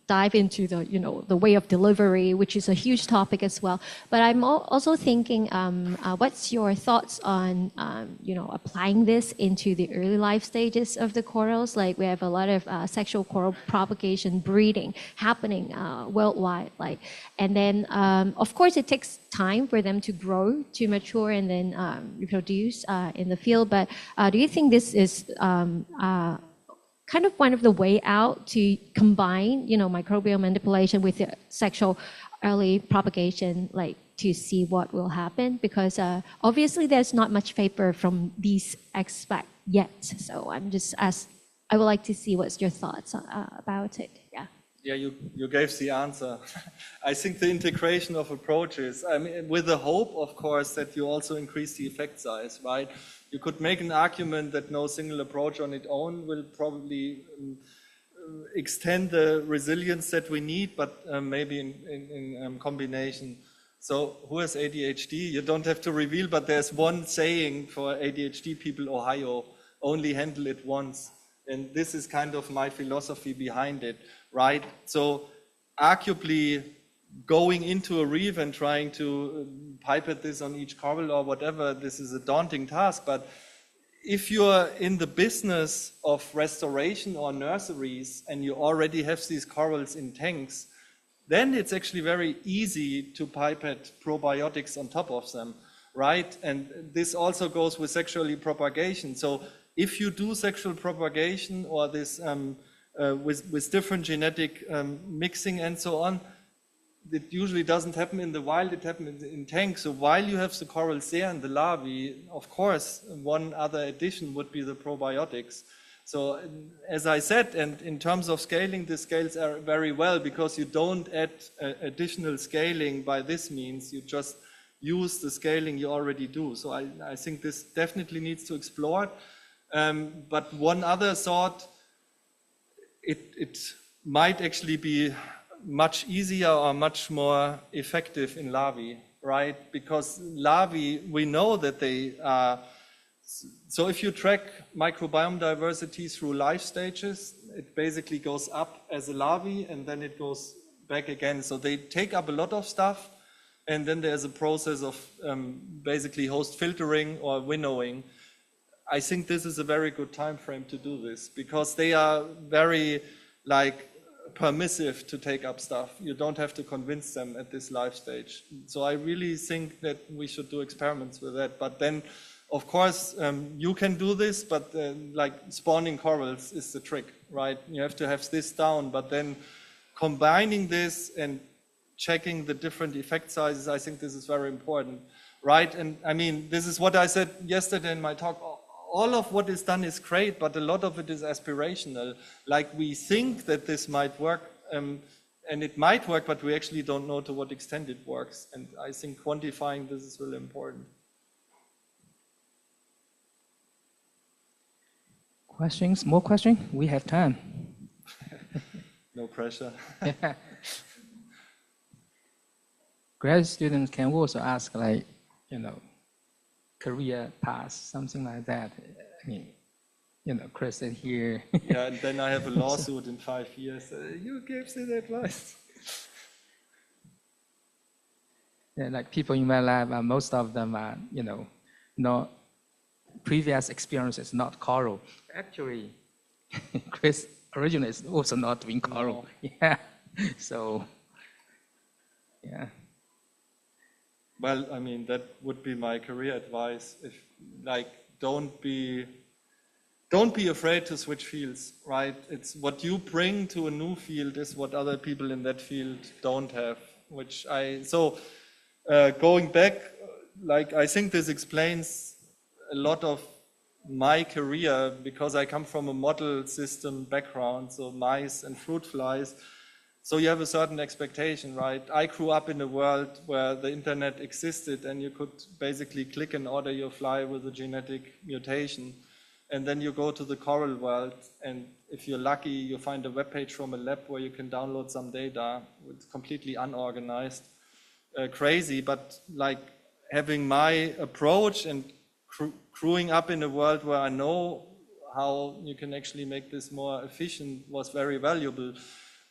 dive into the way of delivery, which is a huge topic as well. But I'm also thinking, what's your thoughts on applying this into the early life stages of the corals? Like we have a lot of sexual coral propagation, breeding happening worldwide. And then of course it takes time for them to grow, to mature, and then reproduce in the field. But do you think this is kind of one of the way out to combine, microbial manipulation with the sexual early propagation, like to see what will happen? Because obviously there's not much paper from these aspects yet. So I would like to see what's your thoughts about it. Yeah. Yeah, you gave the answer. I think the integration of approaches, I mean, with the hope, of course, that you also increase the effect size, right? You could make an argument that no single approach on its own will probably extend the resilience that we need, but maybe in combination. So who has ADHD? You don't have to reveal, but there's one saying for ADHD people, Ohio, only handle it once. And this is kind of my philosophy behind it, right? So arguably going into a reef and trying to pipette this on each coral or whatever, this is a daunting task. But if you're in the business of restoration or nurseries and you already have these corals in tanks, then it's actually very easy to pipette probiotics on top of them, right? And this also goes with sexually propagation. So if you do sexual propagation or this with different genetic mixing and so on, it usually doesn't happen in the wild, it happens in tanks. So while you have the corals there and the larvae, of course, one other addition would be the probiotics. So as I said, and in terms of scaling, the scales are very well because you don't add additional scaling by this means, you just use the scaling you already do. So I think this definitely needs to explore. But one other thought, it might actually be much easier or much more effective in larvae, right? Because larvae, we know that they are, so if you track microbiome diversity through life stages, it basically goes up as a larvae and then it goes back again. So they take up a lot of stuff and then there's a process of basically host filtering or winnowing. I think this is a very good time frame to do this because they are very permissive to take up stuff. You don't have to convince them at this life stage. So I really think that we should do experiments with that. But then, of course, you can do this, but spawning corals is the trick, right? You have to have this down, but then combining this and checking the different effect sizes, I think this is very important, right? And I mean, this is what I said yesterday in my talk. All of what is done is great, but a lot of it is aspirational. Like we think that this might work, and it might work, but we actually don't know to what extent it works. And I think quantifying this is really important. Questions? More questions? We have time. No pressure. grad students can also ask like, career path, something like that. I mean, Chris said here. Yeah, and then I have a lawsuit in 5 years. You gave the advice. Yeah, like people in my lab, most of them are, not previous experiences, not coral. Actually, Chris originally is also not doing coral. No. Yeah, so, yeah. Well, I mean, that would be my career advice. If, don't be afraid to switch fields, right? It's what you bring to a new field is what other people in that field don't have, going back, I think this explains a lot of my career because I come from a model system background, so mice and fruit flies. So you have a certain expectation, right? I grew up in a world where the internet existed and you could basically click and order your fly with a genetic mutation. And then you go to the coral world, and if you're lucky, you find a web page from a lab where you can download some data. It's completely unorganized, crazy, but having my approach and growing up in a world where I know how you can actually make this more efficient was very valuable.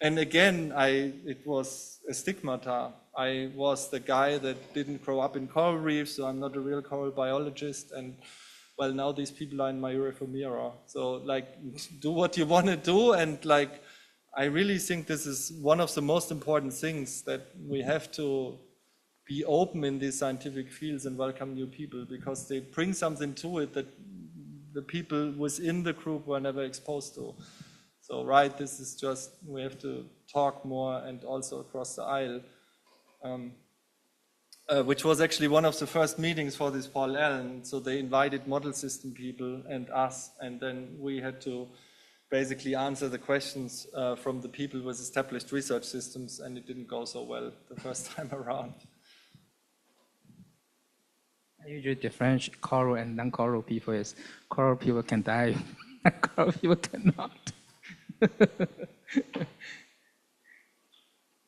And again, it was a stigmata. I was the guy that didn't grow up in coral reefs, so I'm not a real coral biologist. And well, now these people are in my rearview mirror. So do what you want to do. And I really think this is one of the most important things, that we have to be open in these scientific fields and welcome new people, because they bring something to it that the people within the group were never exposed to. So, right, this is just, we have to talk more and also across the aisle, which was actually one of the first meetings for this Paul Allen. So they invited model system people and us, and then we had to basically answer the questions from the people with established research systems, and it didn't go so well the first time around. I usually differentiate coral and non-coral people is coral people can die, coral people cannot.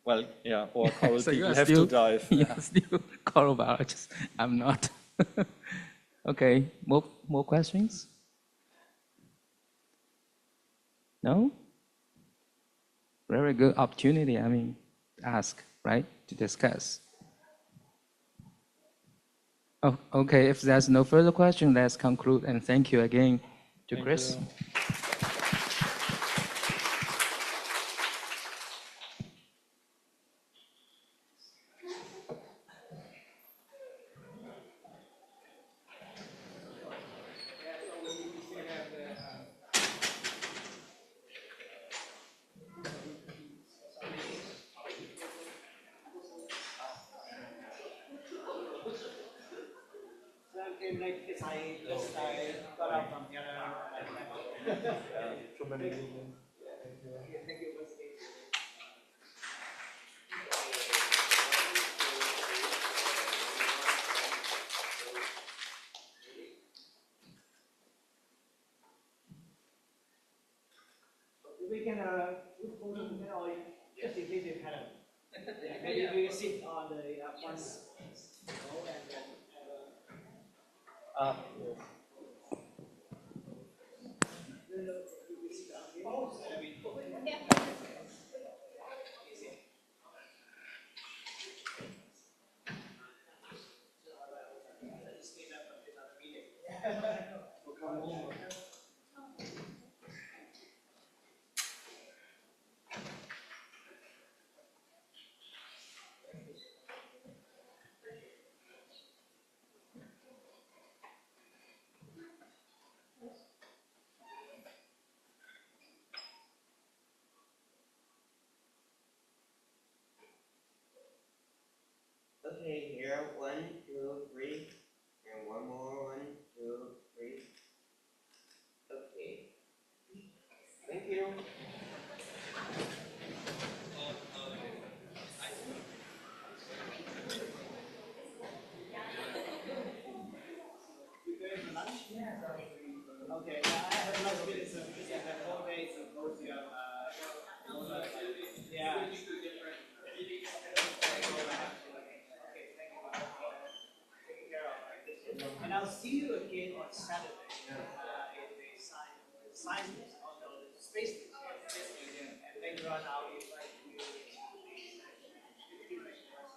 Well, yeah, or coral so people have to dive. You're still coral biologist. I'm not. Okay, more questions? No? Very good opportunity, to ask, right? To discuss. Oh, okay, if there's no further question, let's conclude, and thank you again to Chris. You. We can or just in case you kind of maybe we can sit on the one and then have Okay, here, 1, 2, 3, and one more, 1, 2, 3. Okay. Thank you. okay. I have lunch minutes, so because I have whole day, so both you have yeah. And I'll see you again on Saturday in the science, the space museum. And later on, I'll